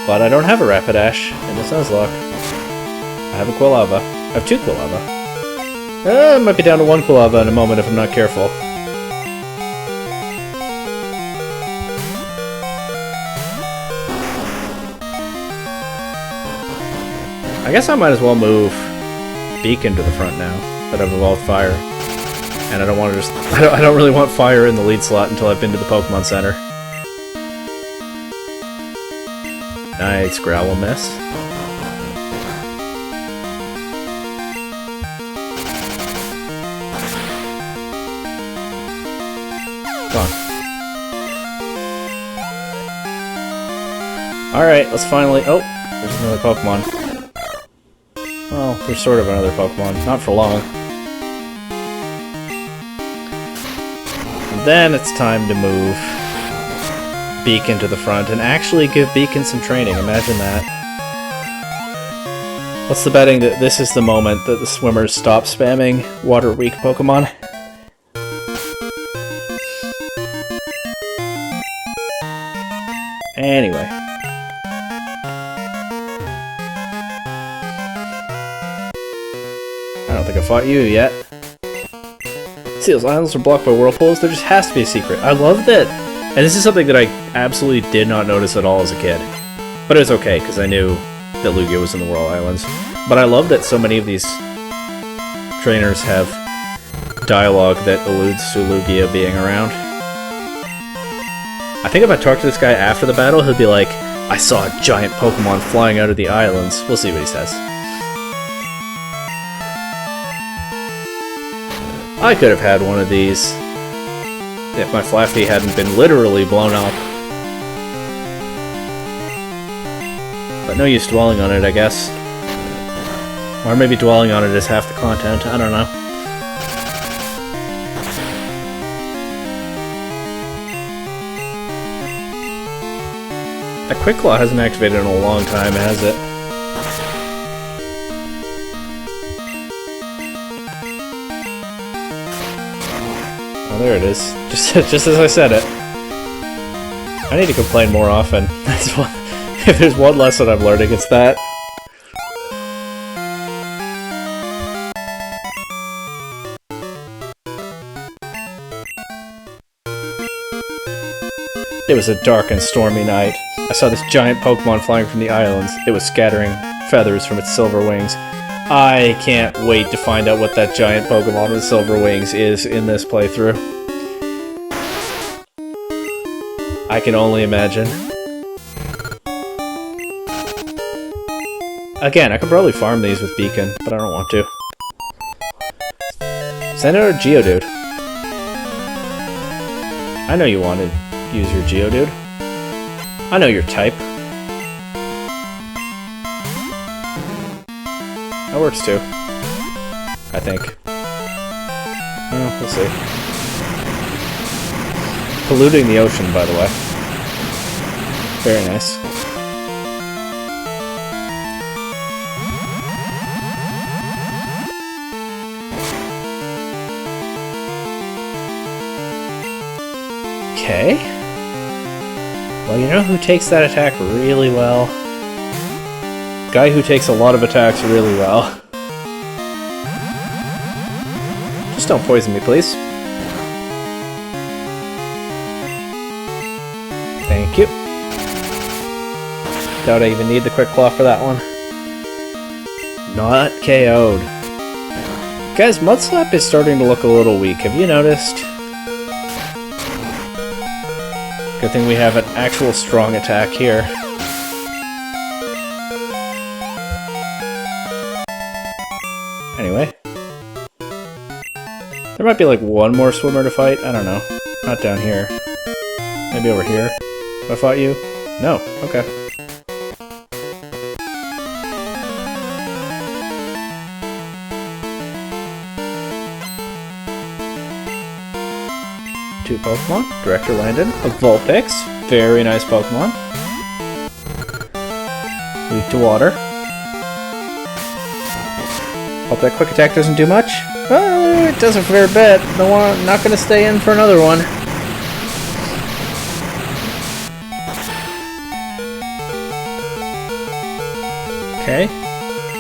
But I don't have a Rapidash in this Nuzlocke. I have a Quilava. I have two Quilava. I might be down to one Quilava in a moment if I'm not careful. I guess I might as well move Beacon to the front now that I've evolved Fire. And I don't want to just... I don't really want Fire in the lead slot until I've been to the Pokemon Center. Nice Growl Miss. Come on. Alright, let's finally... Oh, there's another Pokemon. Well, there's sort of another Pokemon. Not for long. And then it's time to move Beacon to the front and actually give Beacon some training. Imagine that. What's the betting that this is the moment that the swimmers stop spamming water-weak Pokemon? Anyway. I don't think I fought you yet. See, those islands are blocked by whirlpools? There just has to be a secret. I love that. And this is something that I absolutely did not notice at all as a kid. But it was okay, because I knew that Lugia was in the Whirl Islands. But I love that so many of these trainers have dialogue that alludes to Lugia being around. I think if I talk to this guy after the battle, he'll be like, I saw a giant Pokemon flying out of the islands. We'll see what he says. I could have had one of these if my Flaffy hadn't been literally blown up. But no use dwelling on it, I guess. Or maybe dwelling on it is half the content, I don't know. That Quick Claw hasn't activated in a long time, has it? Oh, there it is. Just as I said it. I need to complain more often. That's one, if there's one lesson I'm learning, it's that. It was a dark and stormy night. I saw this giant Pokemon flying from the islands. It was scattering feathers from its silver wings. I can't wait to find out what that giant Pokemon with silver wings is in this playthrough. I can only imagine. Again, I could probably farm these with Beacon, but I don't want to. Send out a Geodude. I know you want to use your Geodude. I know your type. That works too. I think. Well, we'll see. Polluting the ocean, by the way. Very nice. Okay. Well, you know who takes that attack really well? Guy who takes a lot of attacks really well. Just don't poison me, please. Thank you. Doubt I even need the Quick Claw for that one. Not KO'd. Guys, Mudslap is starting to look a little weak. Have you noticed? Good thing we have an actual strong attack here. Anyway. There might be like one more swimmer to fight. I don't know. Not down here. Maybe over here. Have I fought you? No. Okay. Two Pokemon. Director Landon. A Vulpix. Very nice Pokemon. Weak to water. Hope that quick attack doesn't do much. Oh, it does a fair bit. Not going to stay in for another one. Okay.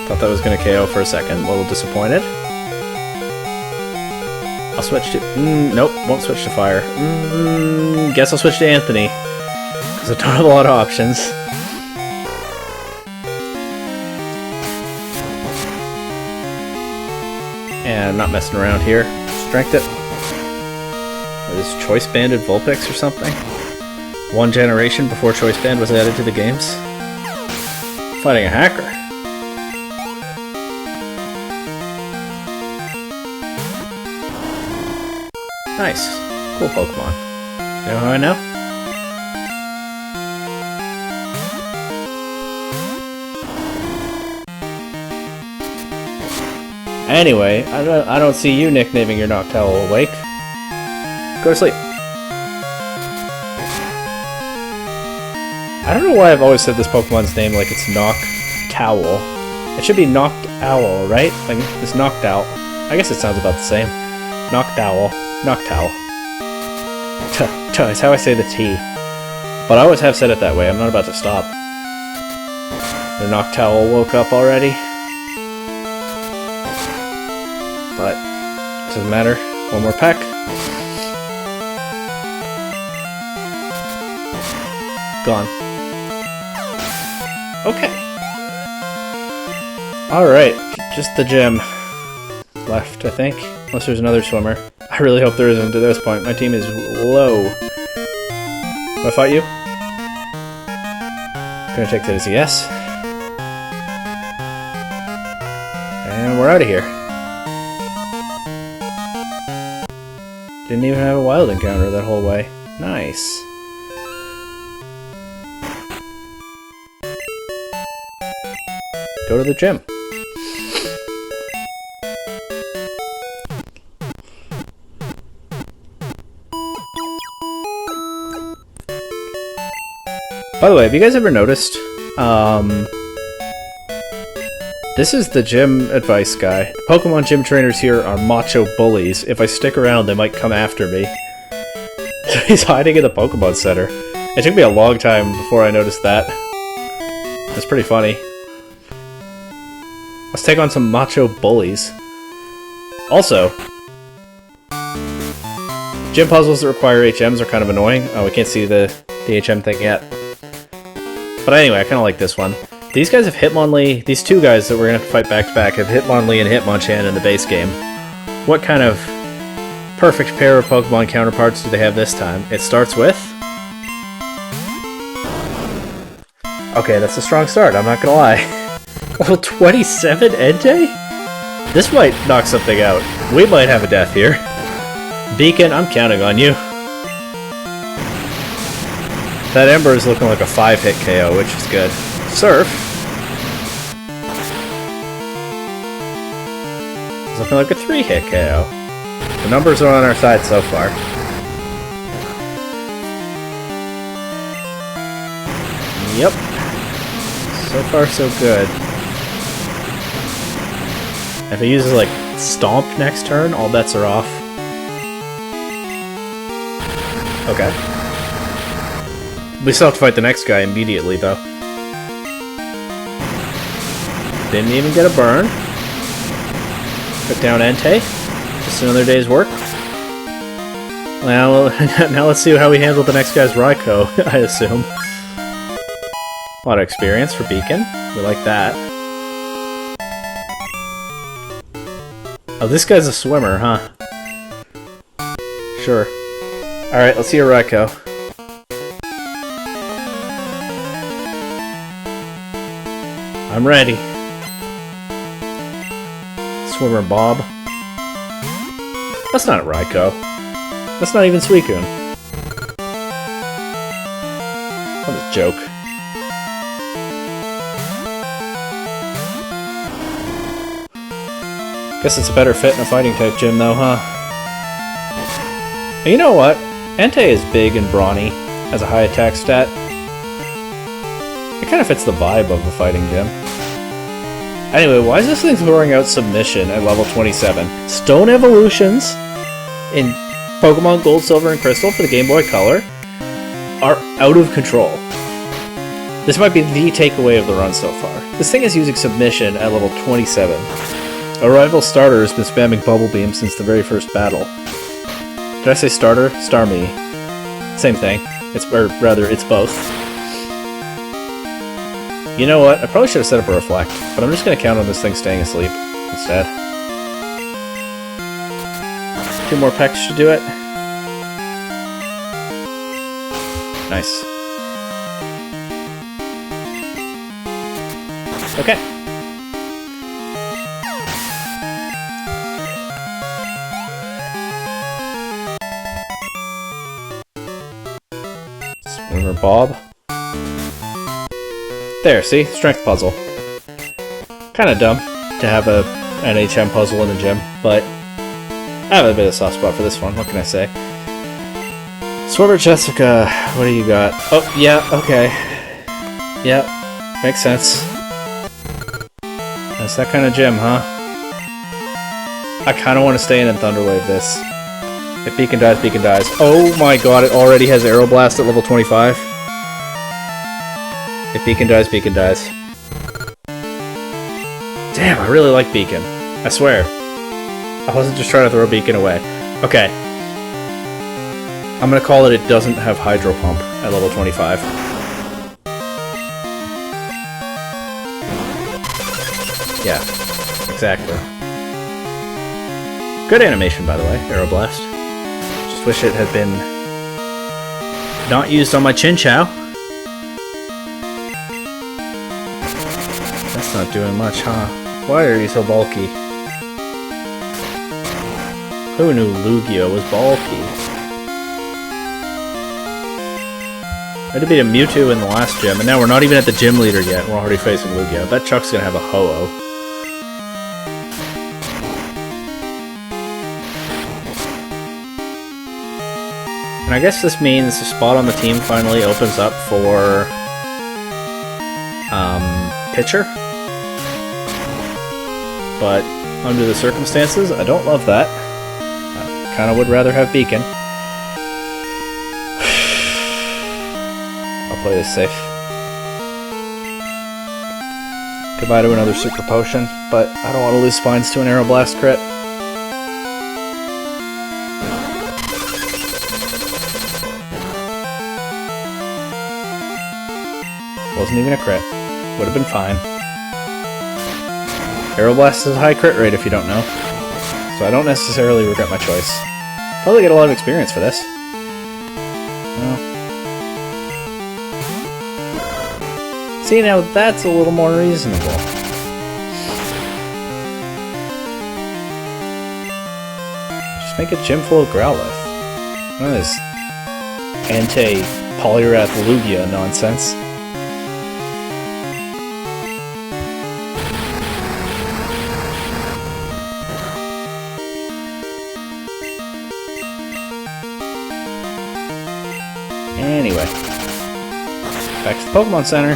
Thought that was going to KO for a second. A little disappointed. I'll switch to... nope, won't switch to fire. Guess I'll switch to Anthony. Because I don't have a lot of options. And I'm not messing around here. Strength it. What is Choice Banded Vulpix or something? One generation before Choice Band was added to the games. Fighting a hacker. Nice. Cool Pokemon. You know how I know? Anyway, I don't see you nicknaming your Noctowl awake. Go to sleep. I don't know why I've always said this Pokemon's name like it's Noctowl. It should be Noctowl, right? Like, it's Noctowl. I guess it sounds about the same. Noctowl. Noctowl. It's how I say the T. But I always have said it that way. I'm not about to stop. The Noctowl woke up already. But it doesn't matter. One more peck. Gone. Okay. Alright. Just the gym left, I think. Unless there's another swimmer. I really hope there isn't at this point. My team is low. Do I fight you? Gonna take that as a yes. And we're out of here. Didn't even have a wild encounter that whole way. Nice. Go to the gym. By the way, have you guys ever noticed? This is the gym advice guy. Pokemon gym trainers here are macho bullies. If I stick around, they might come after me. He's hiding in the Pokemon Center. It took me a long time before I noticed that. That's pretty funny. Let's take on some macho bullies. Also, gym puzzles that require HMs are kind of annoying. Oh, we can't see the HM thing yet. But anyway, I kind of like this one. These guys have Hitmonlee. These two guys that we're gonna have to fight back to back have Hitmonlee and Hitmonchan in the base game. What kind of perfect pair of Pokemon counterparts do they have this time? It starts with... Okay, that's a strong start, I'm not gonna lie. Level 27 Entei? This might knock something out. We might have a death here. Beacon, I'm counting on you. That Ember is looking like a 5-hit KO, which is good. Surf. It's looking like a 3-hit KO. The numbers are on our side so far. Yep. So far, so good. If he uses, like, Stomp next turn, all bets are off. Okay. We still have to fight the next guy immediately, though. Didn't even get a burn. Put down Entei. Just another day's work. Well, now let's see how we handle the next guy's Raikou, I assume. A lot of experience for Beacon. We like that. Oh, this guy's a swimmer, huh? Sure. Alright, let's see a Raikou. I'm ready. Swimmer Bob. That's not a Raikou. That's not even Suicune. What a joke. Guess it's a better fit in a fighting type gym though, huh? But you know what? Entei is big and brawny, has a high attack stat. It kind of fits the vibe of a fighting gym. Anyway, why is this thing throwing out Submission at level 27? Stone evolutions in Pokemon Gold, Silver, and Crystal for the Game Boy Color are out of control. This might be the takeaway of the run so far. This thing is using Submission at level 27. A rival starter has been spamming Bubble Beam since the very first battle. Did I say starter? Starmie. Same thing. It's both. You know what? I probably should have set up a Reflect, but I'm just going to count on this thing staying asleep instead. 2 more pecks should do it. Nice. Okay. Swimmer Bob. There, see? Strength puzzle. Kinda dumb to have a NHM puzzle in a gym, but I have a bit of a soft spot for this one, what can I say? Swimmer Jessica, what do you got? Oh, yeah, okay. Yep, makes sense. That's that kind of gym, huh? I kinda want to stay in and Thunderwave this. If Beacon dies, Beacon dies. Oh my god, it already has Aeroblast at level 25. If Beacon dies, Beacon dies. Damn, I really like Beacon. I swear. I wasn't just trying to throw Beacon away. Okay. I'm gonna call it doesn't have Hydro Pump at level 25. Yeah, exactly. Good animation, by the way, Aeroblast. Just wish it had been not used on my Chinchou. That's not doing much, huh? Why are you so bulky? Who knew Lugia was bulky? I had to beat a Mewtwo in the last gym, and now we're not even at the gym leader yet. We're already facing Lugia. I bet Chuck's gonna have a Ho-Oh. And I guess this means the spot on the team finally opens up for pitcher. But under the circumstances, I don't love that. I kinda would rather have Beacon. I'll play this safe. Goodbye to another Super Potion, but I don't want to lose Spines to an Aeroblast crit. Wasn't even a crit. Would have been fine. Aeroblast has a high crit rate if you don't know. So I don't necessarily regret my choice. Probably get a lot of experience for this. Well. See, now that's a little more reasonable. Just make a gym full of Growlithe. What is anti-Polyrath Lugia nonsense? Anyway, back to the Pokemon Center.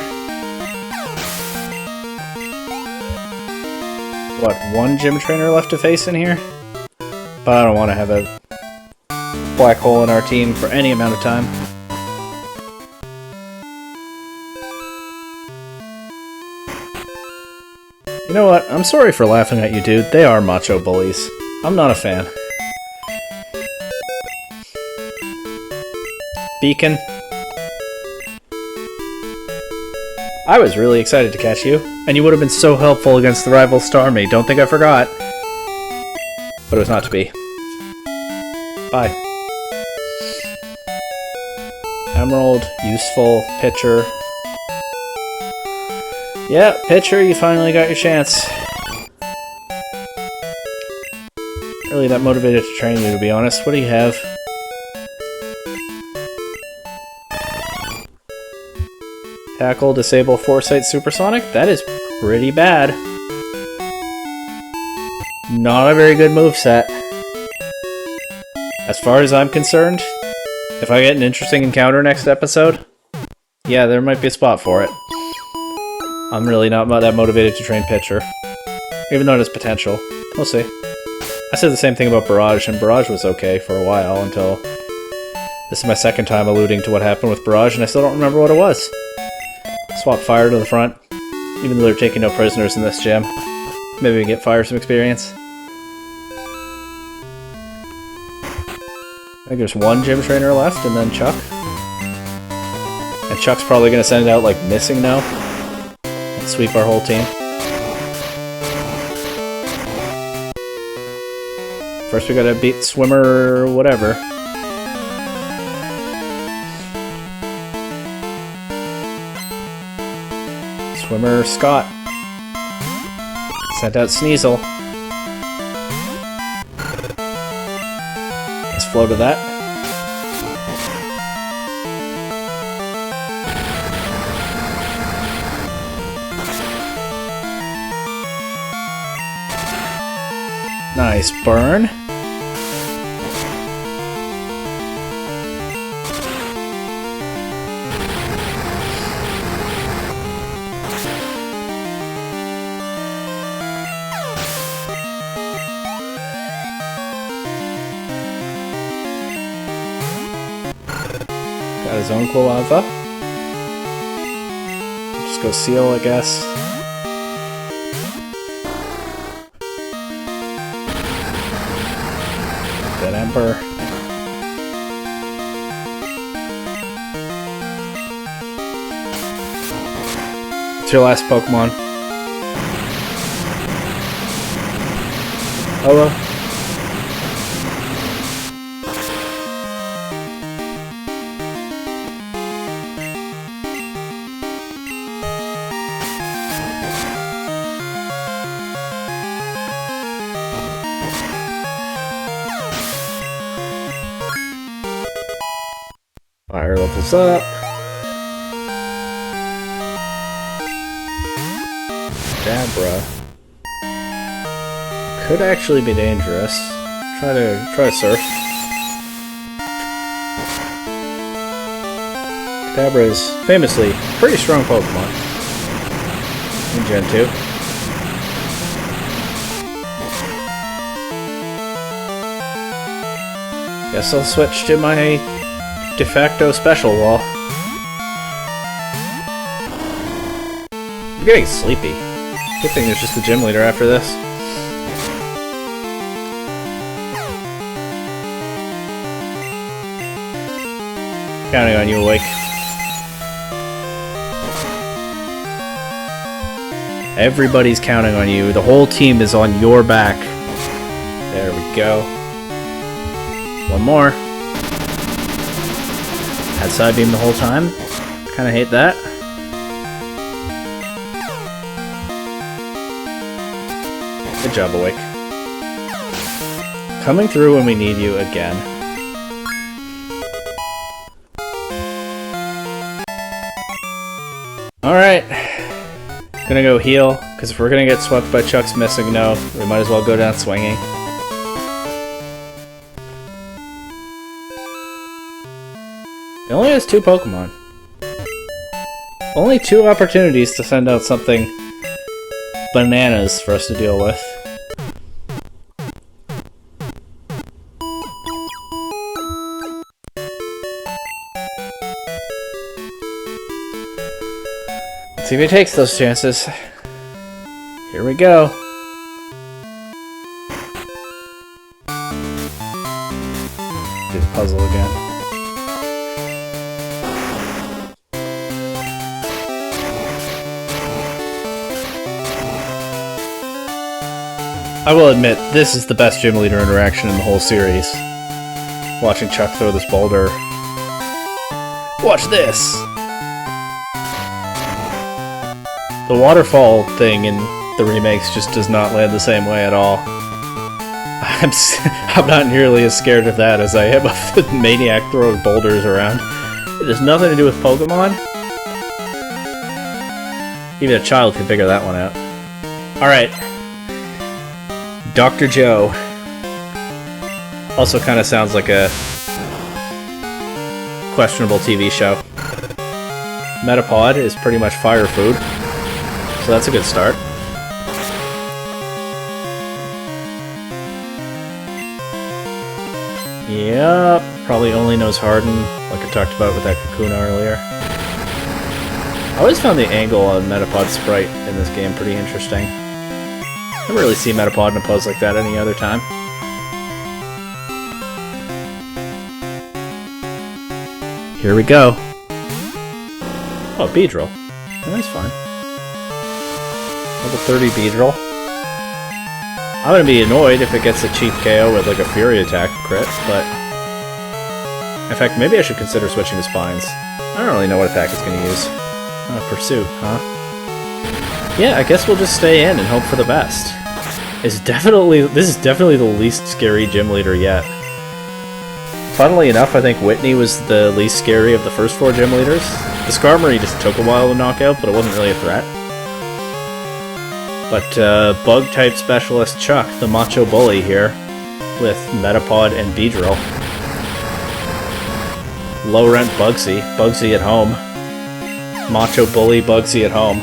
What, one gym trainer left to face in here? But I don't want to have a black hole in our team for any amount of time. You know what? I'm sorry for laughing at you, dude. They are macho bullies. I'm not a fan. Beacon. I was really excited to catch you, and you would have been so helpful against the rival Starmie. Don't think I forgot. But it was not to be. Bye. Emerald, useful, pitcher. Yeah, pitcher, you finally got your chance. Really that motivated to train you, to be honest. What do you have? Tackle, disable, Foresight, Supersonic? That is pretty bad. Not a very good moveset. As far as I'm concerned, if I get an interesting encounter next episode, yeah, there might be a spot for it. I'm really not that motivated to train pitcher, even though it has potential. We'll see. I said the same thing about Barrage, and Barrage was okay for a while until... This is my second time alluding to what happened with Barrage, and I still don't remember what it was. Swap Fire to the front, even though they're taking no prisoners in this gym. Maybe we can get Fire some experience. I think there's one gym trainer left, and then Chuck. And Chuck's probably going to send out, like, Missing now. And sweep our whole team. First we gotta beat Swimmer whatever. Swimmer Scott. Sent out Sneasel. Let's flow to that. Nice burn. Got his own Quilava. Just go Seal, I guess. Dead Emperor. It's your last Pokemon. Hello. Fire levels up. Dabra could actually be dangerous. Try to surf. Dabra is famously a pretty strong Pokemon in Gen 2. Guess I'll switch to my de facto special wall. I'm getting sleepy. Good thing there's just the gym leader after this. Counting on you, Awake. Everybody's counting on you. The whole team is on your back. There we go. One more. Had side beam the whole time. Kinda hate that. Good job, Awake. Coming through when we need you again. Alright. Gonna go heal, because if we're gonna get swept by Chuck's missing no, we might as well go down swinging. It only has 2 Pokemon. Only 2 opportunities to send out something bananas for us to deal with. Let's see if he takes those chances. Here we go. Do the puzzle again. I will admit, this is the best gym leader interaction in the whole series. Watching Chuck throw this boulder. Watch this! The waterfall thing in the remakes just does not land the same way at all. I'm not nearly as scared of that as I am of the maniac throwing boulders around. It has nothing to do with Pokemon. Even a child can figure that one out. Alright. Dr. Joe. Also kind of sounds like a questionable TV show. Metapod is pretty much fire food, so that's a good start. Yep, probably only knows Harden, like I talked about with that Kakuna earlier. I always found the angle on Metapod sprite in this game pretty interesting. I never really see Metapod in a pose like that any other time. Here we go. Oh, Beedrill. That's fine. Level 30 Beedrill. I'm gonna be annoyed if it gets a cheap KO with like a Fury attack crit, but... In fact, maybe I should consider switching to Spines. I don't really know what attack it's gonna use. Pursue, huh? Yeah, I guess we'll just stay in and hope for the best. This is definitely the least scary gym leader yet. Funnily enough, I think Whitney was the least scary of the first 4 gym leaders. The Skarmory just took a while to knock out, but it wasn't really a threat. But Bug-type Specialist Chuck, the Macho Bully here, with Metapod and Beedrill. Low-rent Bugsy, Bugsy at home. Macho Bully, Bugsy at home.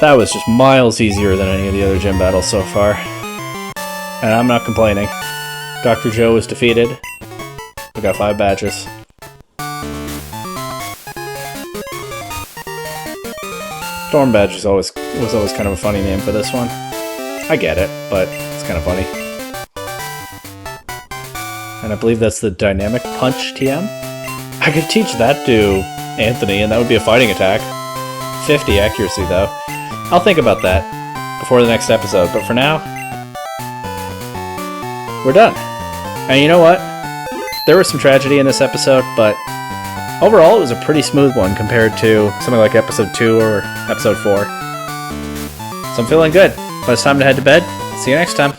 That was just miles easier than any of the other gym battles so far. And I'm not complaining. Dr. Joe was defeated. We got 5 badges. Storm Badge was always kind of a funny name for this one. I get it, but it's kind of funny. And I believe that's the Dynamic Punch TM? I could teach that to Anthony, and that would be a fighting attack. 50 accuracy, though. I'll think about that before the next episode, but for now, we're done. And you know what? There was some tragedy in this episode, but overall it was a pretty smooth one compared to something like episode 2 or episode 4. So I'm feeling good, but it's time to head to bed. See you next time.